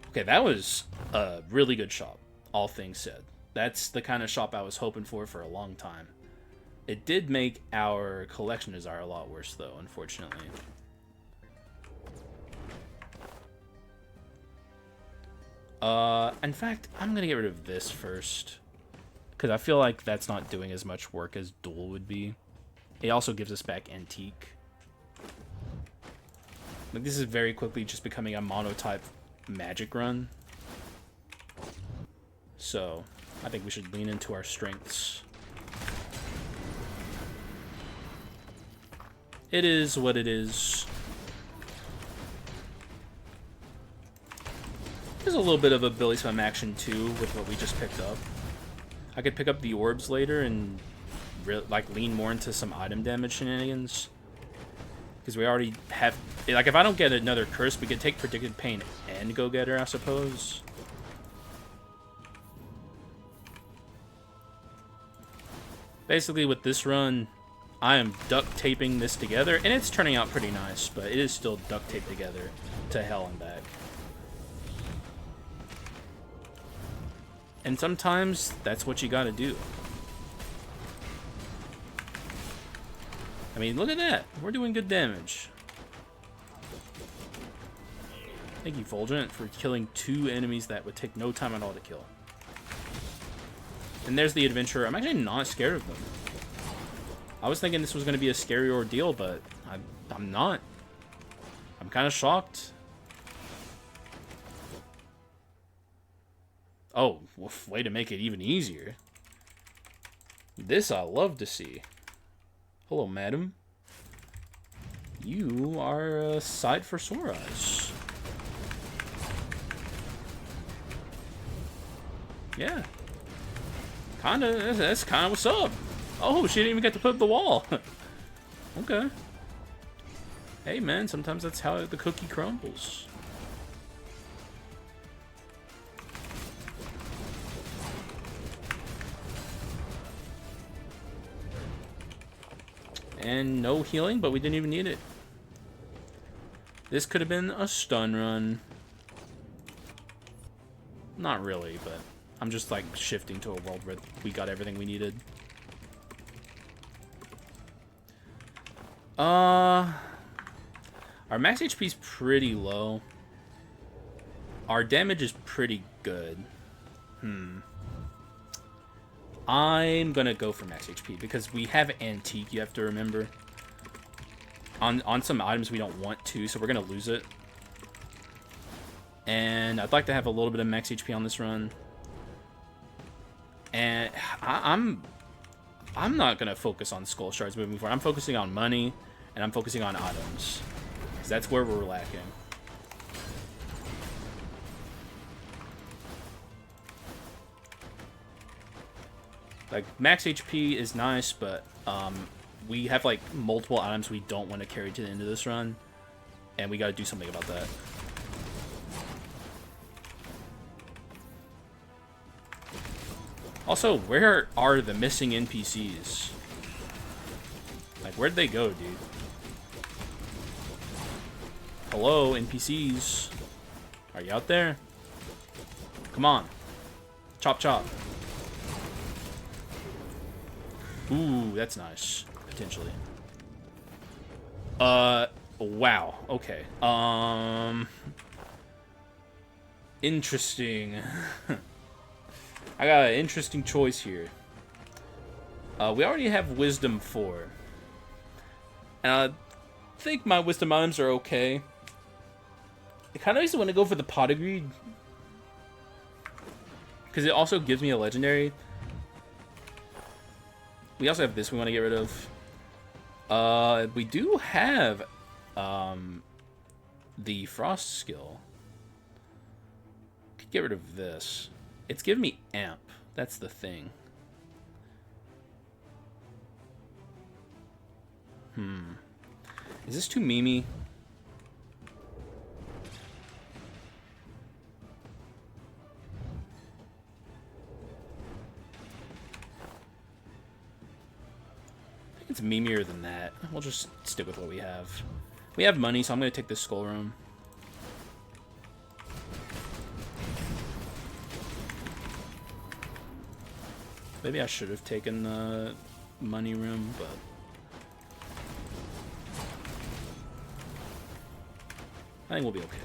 Okay, that was a really good shop, all things said. That's the kind of shop I was hoping for a long time. It did make our collection desire a lot worse, though, unfortunately. In fact, I'm going to get rid of this first, because I feel like that's not doing as much work as Duel would be. It also gives us back Antique. Like, this is very quickly just becoming a monotype magic run. So, I think we should lean into our strengths. It is what it is. There's a little bit of a Billy Spam action, too, with what we just picked up. I could pick up the orbs later and, like, lean more into some item damage shenanigans. Because we already have... Like, if I don't get another curse, we could take Predicted Pain and Go-Getter, I suppose. Basically, with this run, I am duct taping this together. And it's turning out pretty nice, but it is still duct taped together to hell and back. And sometimes, that's what you gotta do. I mean, look at that. We're doing good damage. Thank you, Fulgent, for killing 2 enemies that would take no time at all to kill. And there's the Adventurer. I'm actually not scared of them. I was thinking this was going to be a scary ordeal, but I'm not. I'm kind of shocked. Oh, way to make it even easier. This I love to see. Hello, madam. You are a sight for sore eyes. Yeah. Kinda, that's kinda what's up. Oh, she didn't even get to put up the wall. Okay. Hey, man, sometimes that's how the cookie crumbles. And no healing, but we didn't even need it. This could have been a stun run. Not really, but I'm just like shifting to a world where we got everything we needed. Our max HP is pretty low. Our damage is pretty good. I'm gonna go for max HP because we have Antique, you have to remember. On some items we don't want to, so we're gonna lose it. And I'd like to have a little bit of max HP on this run. And I'm not gonna focus on Skull Shards moving forward. I'm focusing on money, and I'm focusing on items. Because that's where we're lacking. Like, max HP is nice, but we have like multiple items we don't want to carry to the end of this run, and we got to do something about that. Also, where are the missing NPCs? Like, where'd they go, dude? Hello, NPCs. Are you out there? Come on. Chop, chop. Ooh, that's nice. Potentially. Wow. Okay. Interesting. I got an interesting choice here. We already have Wisdom 4. And I think my Wisdom items are okay. I kind of used to want to go for the Pot of Greed, because it also gives me a legendary. We also have this we want to get rid of. We do have the Frost skill. Could get rid of this. It's giving me amp. That's the thing. Is this too memey? I think it's memeier than that. We'll just stick with what we have. We have money, so I'm going to take this Skull Room. Maybe I should have taken the money room, but I think we'll be okay.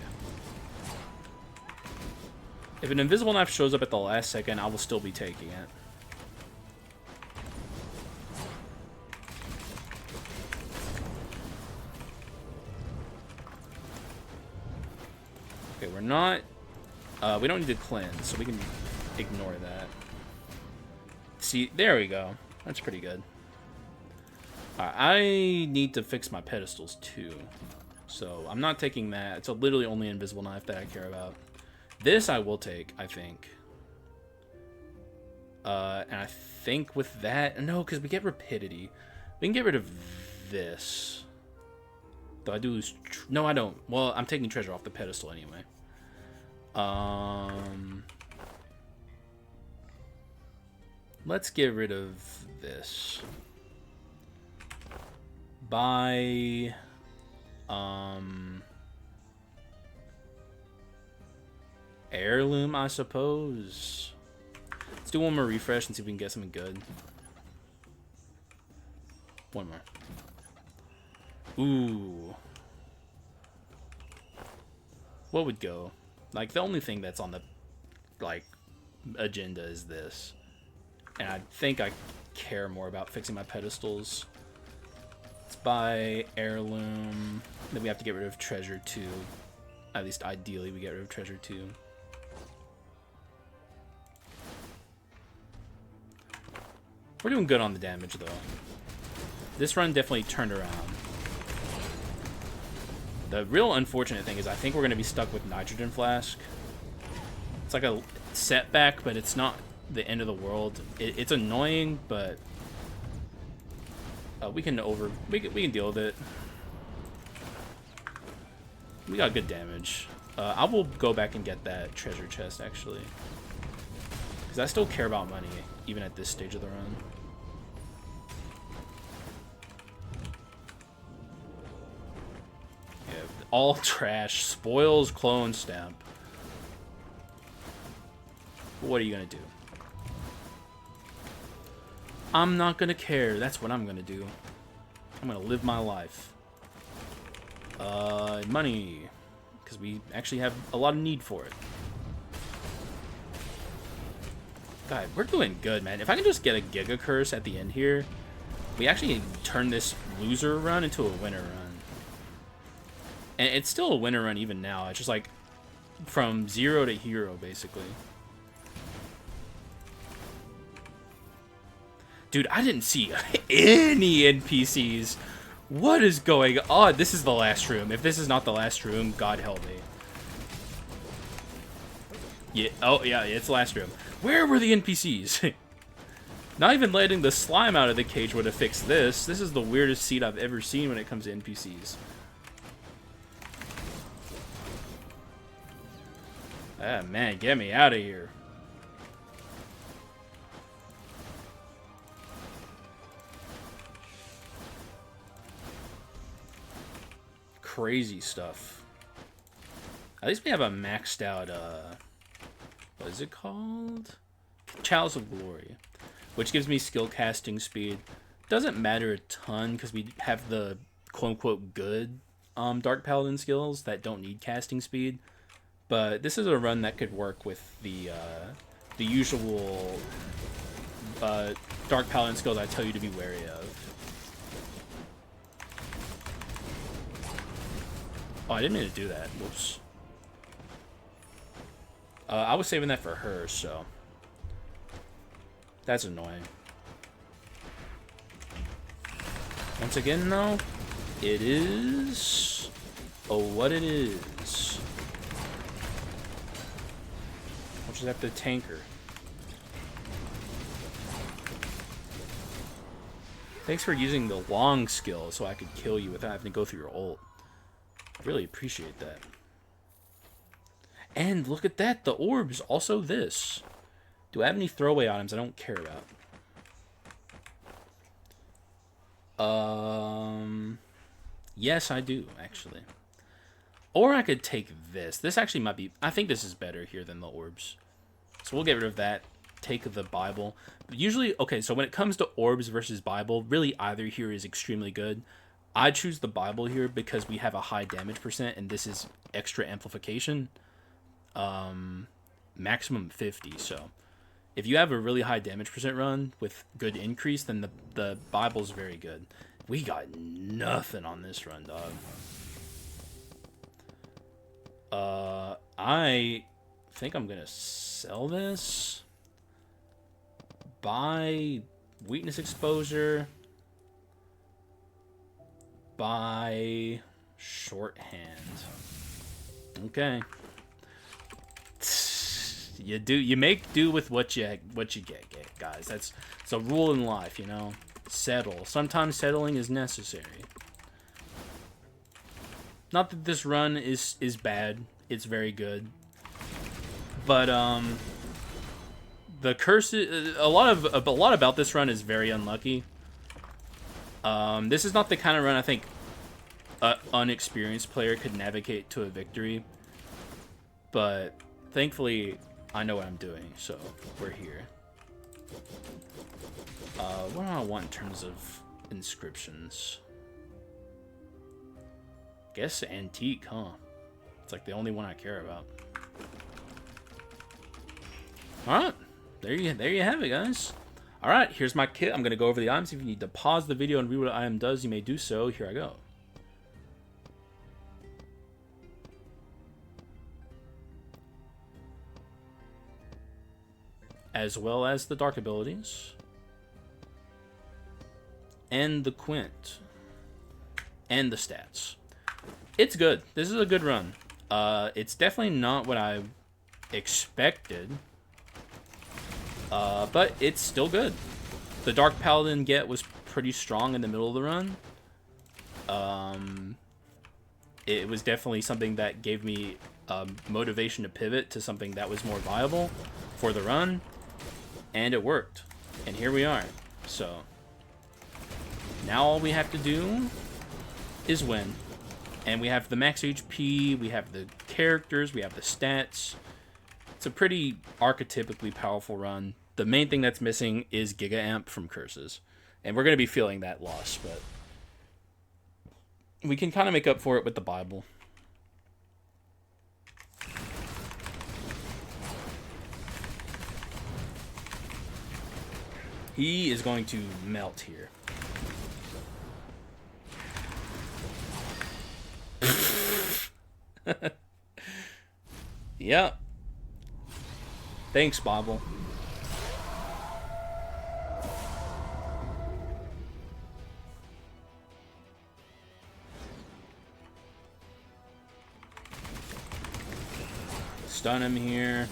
If an invisible knife shows up at the last second, I will still be taking it. Okay, we're not... we don't need to cleanse, so we can ignore that. See, there we go. That's pretty good. I need to fix my pedestals too. So I'm not taking that. It's literally only invisible knife that I care about. This I will take, I think. And I think with that... No, because we get rapidity. We can get rid of this. Though I do lose... No, I don't. Well, I'm taking treasure off the pedestal anyway. Let's get rid of this. By... heirloom, I suppose. Let's do one more refresh and see if we can get something good. One more. Ooh. What would go? Like, the only thing that's on the, like, agenda is this. And I think I care more about fixing my pedestals. Let's buy heirloom. Then we have to get rid of treasure too. At least ideally we get rid of treasure too. We're doing good on the damage though. This run definitely turned around. The real unfortunate thing is I think we're going to be stuck with Nitrogen Flask. It's like a setback, but it's not the end of the world. It's annoying, but we can deal with it. We got good damage. I will go back and get that treasure chest actually, because I still care about money even at this stage of the run. Yeah, all trash. Spoils clone stamp. What are you gonna do? I'm not gonna care. That's what I'm gonna do. I'm gonna live my life. Money. Because we actually have a lot of need for it. God, we're doing good, man. If I can just get a Giga Curse at the end here, we actually turn this loser run into a winner run. And it's still a winner run even now. It's just like from 0 to hero, basically. Dude, I didn't see any NPCs. What is going on? This is the last room. If this is not the last room, God help me. Yeah. Oh, yeah, it's the last room. Where were the NPCs? Not even letting the slime out of the cage would have fixed this. This is the weirdest seed I've ever seen when it comes to NPCs. Ah, man, get me out of here. Crazy stuff. At least we have a maxed out, what is it called? Chalice of Glory, which gives me skill casting speed. Doesn't matter a ton because we have the quote-unquote good Dark Paladin skills that don't need casting speed. But this is a run that could work with the usual Dark Paladin skills I tell you to be wary of. Oh, I didn't mean to do that. Whoops. I was saving that for her, so that's annoying. Once again, though, it is what it is. I'll just have to tank her. Thanks for using the long skill so I could kill you without having to go through your ult. Really appreciate that. And look at that, the orbs, also this. Do I have any throwaway items I don't care about? Yes, I do, actually. Or I could take this. This actually might be, I think this is better here than the orbs. So we'll get rid of that. Take the Bible. But usually, okay, so when it comes to orbs versus Bible, really either here is extremely good. I choose the Bible here because we have a high damage percent, and this is extra amplification. Maximum 50, so if you have a really high damage percent run with good increase, then the Bible's very good. We got nothing on this run, dog. I think I'm gonna sell this. Buy weakness exposure. Buy shorthand. Okay. You make do with what you get, guys. That's a rule in life, you know. Settle. Sometimes settling is necessary. Not that this run is bad. It's very good. But the curse a lot about this run is very unlucky. This is not the kind of run I think an unexperienced player could navigate to a victory. But thankfully, I know what I'm doing, so we're here. What do I want in terms of inscriptions? Guess antique, huh? It's like the only one I care about. Alright, there you have it, guys. Alright, here's my kit. I'm going to go over the items. If you need to pause the video and read what an item does, you may do so. Here I go. As well as the dark abilities. And the quint. And the stats. It's good. This is a good run. It's definitely not what I expected. But it's still good. The Dark Paladin get was pretty strong in the middle of the run. It was definitely something that gave me motivation to pivot to something that was more viable for the run. And it worked. And here we are. So, now all we have to do is win. And we have the max HP, we have the characters, we have the stats. It's a pretty archetypically powerful run. The main thing that's missing is Giga Amp from Curses. And we're going to be feeling that loss, but we can kind of make up for it with the Bible. He is going to melt here. Yep. Thanks, Bible. Stun him here.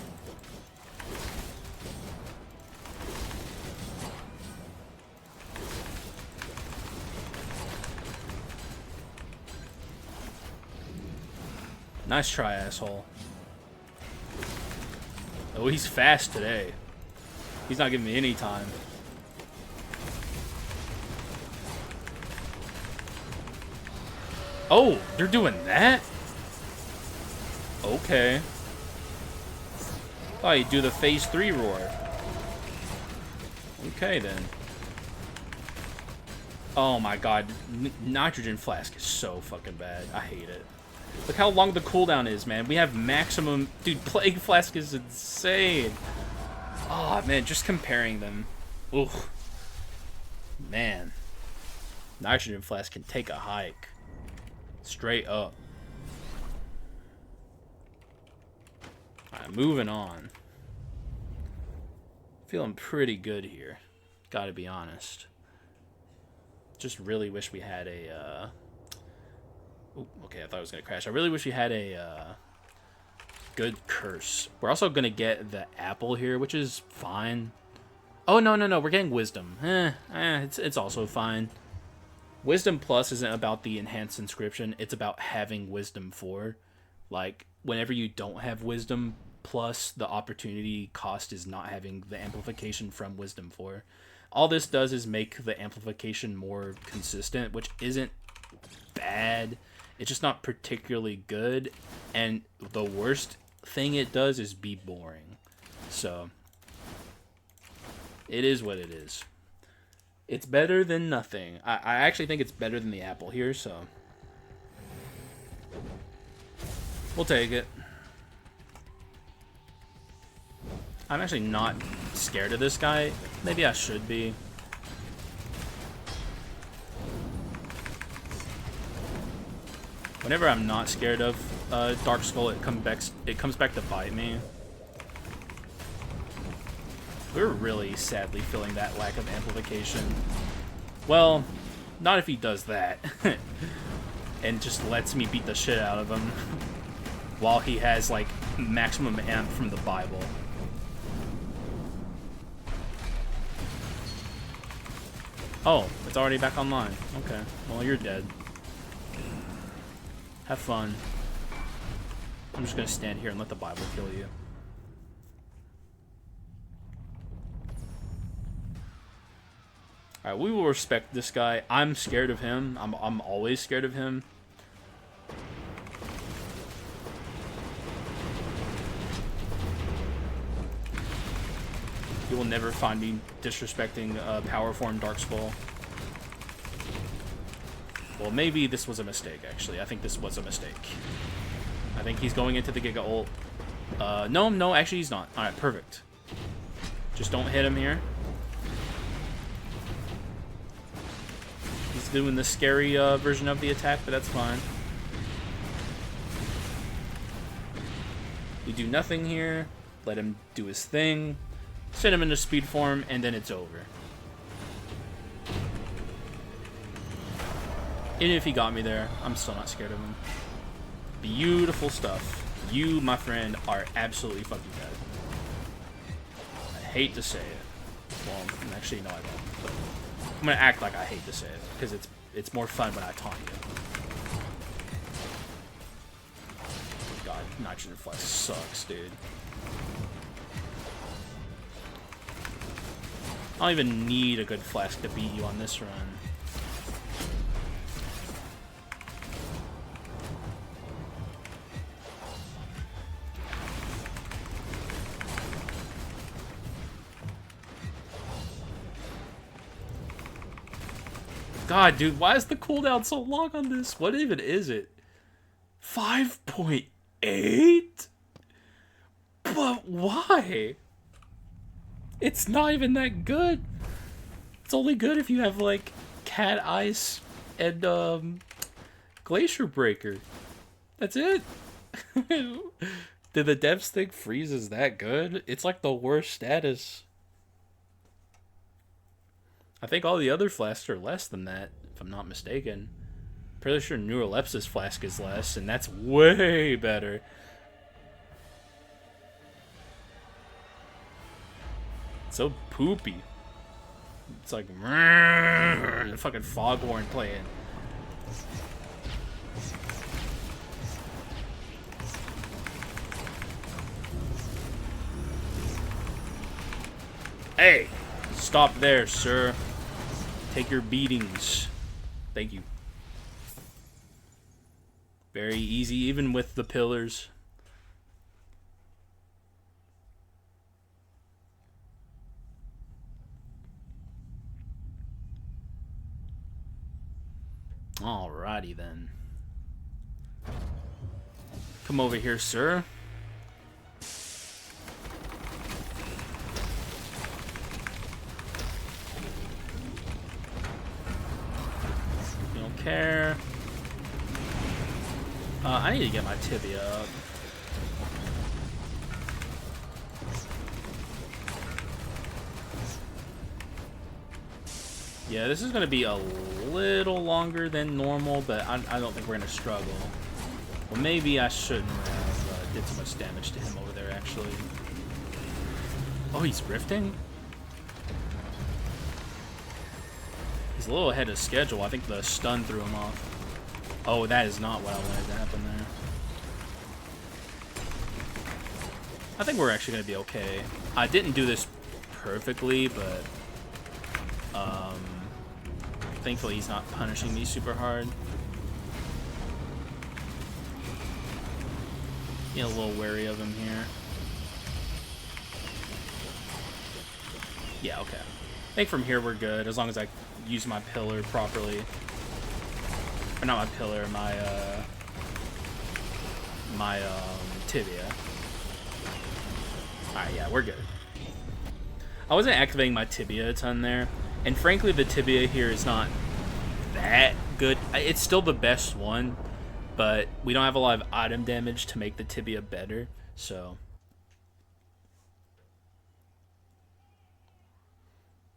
Nice try, asshole. Oh, he's fast today. He's not giving me any time. Oh, they're doing that? Okay. Oh, you do the phase 3 roar. Okay, then. Oh my god. Nitrogen Flask is so fucking bad. I hate it. Look how long the cooldown is, man. We have maximum... Dude, Plague Flask is insane. Oh, man, just comparing them. Ugh. Man. Nitrogen Flask can take a hike. Straight up. Alright, moving on. Feeling pretty good here. Gotta be honest. Just really wish we had a... Ooh, okay, I thought it was going to crash. I really wish we had a good curse. We're also going to get the apple here, which is fine. Oh, no. We're getting wisdom. It's also fine. Wisdom Plus isn't about the enhanced inscription. It's about having Wisdom 4. Like, whenever you don't have Wisdom Plus, the opportunity cost is not having the amplification from Wisdom 4. All this does is make the amplification more consistent, which isn't bad. It's just not particularly good, and the worst thing it does is be boring. So, it is what it is. It's better than nothing. I actually think it's better than the apple here, so we'll take it. I'm actually not scared of this guy. Maybe I should be. Whenever I'm not scared of Dark Skull, it comes back to bite me. We're really sadly feeling that lack of amplification. Well, not if he does that. And just lets me beat the shit out of him. While he has, like, maximum amp from the Bible. Oh, it's already back online. Okay, well, you're dead. Have fun. I'm just gonna stand here and let the Bible kill you. Alright, we will respect this guy. I'm scared of him. I'm always scared of him. You will never find me disrespecting Power Form Dark Skull. Well, maybe this was a mistake, actually. I think this was a mistake. I think he's going into the Giga ult. No, actually he's not. Alright, perfect. Just don't hit him here. He's doing the scary version of the attack, but that's fine. We do nothing here. Let him do his thing. Send him into speed form, and then it's over. Even if he got me there, I'm still not scared of him. Beautiful stuff. You, my friend, are absolutely fucking dead. I hate to say it. Well, actually, no, I don't. But I'm gonna act like I hate to say it, because it's more fun when I taunt you. God, nitrogen flask sucks, dude. I don't even need a good flask to beat you on this run. God, dude, why is the cooldown so long on this? What even is it? 5.8? But why? It's not even that good. It's only good if you have, like, Cat Ice and, Glacier Breaker. That's it. Did the devs think Freeze is that good? It's, like, the worst status. I think all the other flasks are less than that, if I'm not mistaken. Pretty sure Neurolepsis flask is less, and that's way better. So poopy. It's like the fucking foghorn playing. Hey, stop there, sir. Take your beatings. Thank you. Very easy, even with the pillars. Alrighty then. Come over here, sir. You don't care. I need to get my tibia up. Yeah, this is going to be a little longer than normal, but I don't think we're going to struggle. Well, maybe I shouldn't have did so much damage to him over there, actually. Oh, he's rifting? He's a little ahead of schedule. I think the stun threw him off. Oh, that is not what I wanted to happen there. I think we're actually going to be okay. I didn't do this perfectly, but thankfully he's not punishing me super hard. Get a little wary of him here. Yeah, okay. I think from here we're good, as long as I use my pillar properly. Or not my pillar, my tibia. Alright, yeah, we're good. I wasn't activating my tibia a ton there, and frankly the tibia here is not that good. It's still the best one, but we don't have a lot of item damage to make the tibia better, so.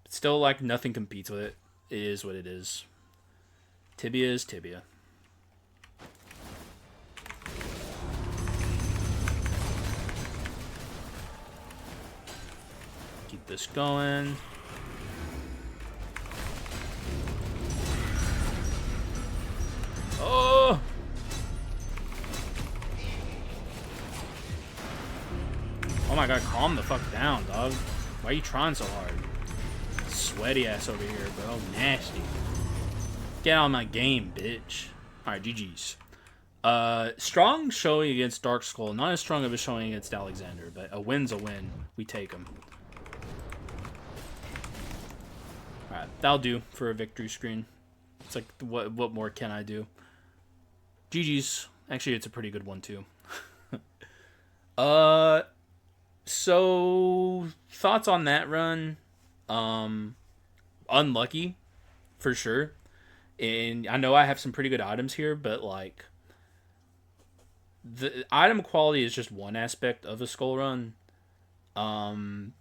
Still, like, nothing competes with it. It is what it is. Tibia is tibia. Keep this going. Oh! Oh my god, calm the fuck down, dog. Why are you trying so hard? Sweaty ass over here, bro. Nasty. Get out of my game, bitch. Alright, GG's. Strong showing against Dark Skull. Not as strong of a showing against Alexander, but a win's a win. We take him. Alright, that'll do for a victory screen. It's like, what more can I do? GG's. Actually, it's a pretty good one, too. So, thoughts on that run? Unlucky, for sure. And I know I have some pretty good items here, but like the item quality is just one aspect of a skull run. Um,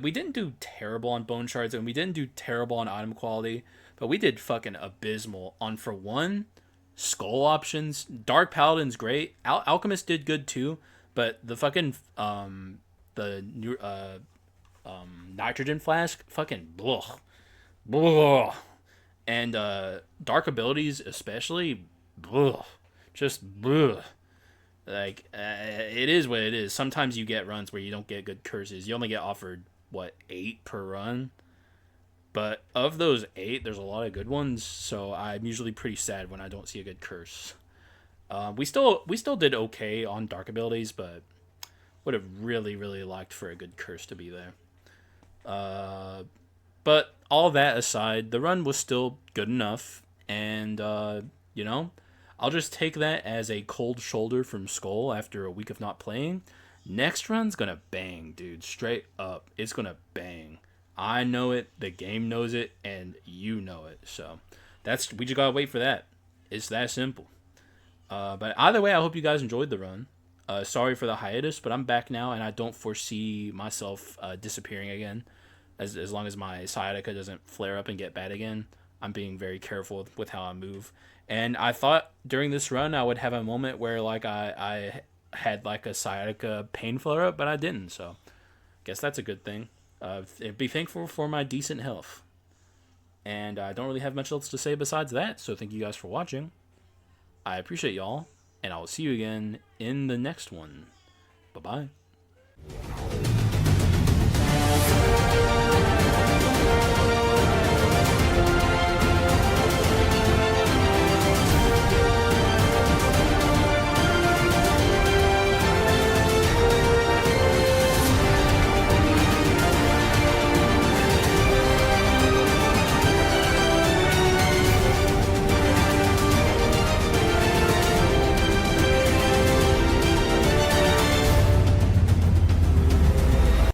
we didn't do terrible on bone shards, and we didn't do terrible on item quality, but we did fucking abysmal on, for one, skull options. Dark Paladin's great. Alchemist did good too, but the fucking the new nitrogen flask fucking blah blah, and dark abilities especially blah, just blah. Like it is what it is. Sometimes you get runs where you don't get good curses. You only get offered what 8 per run, but of those 8, there's a lot of good ones. So I'm usually pretty sad when I don't see a good curse. We still did okay on dark abilities, but would have really liked for a good curse to be there. But all that aside, the run was still good enough, and you know, I'll just take that as a cold shoulder from Skul after a week of not playing. Next run's gonna bang, dude. Straight up, it's gonna bang. I know it, the game knows it, and you know it. So we just gotta wait for that. It's that simple. But either way, I hope you guys enjoyed the run. Sorry for the hiatus, but I'm back now, and I don't foresee myself disappearing again. As long as my sciatica doesn't flare up and get bad again, I'm being very careful with how I move. And I thought during this run I would have a moment where like I had like a sciatica pain flare up, but I didn't. So guess that's a good thing. Be thankful for my decent health. And I don't really have much else to say besides that. So thank you guys for watching. I appreciate y'all, and I will see you again in the next one. Bye bye.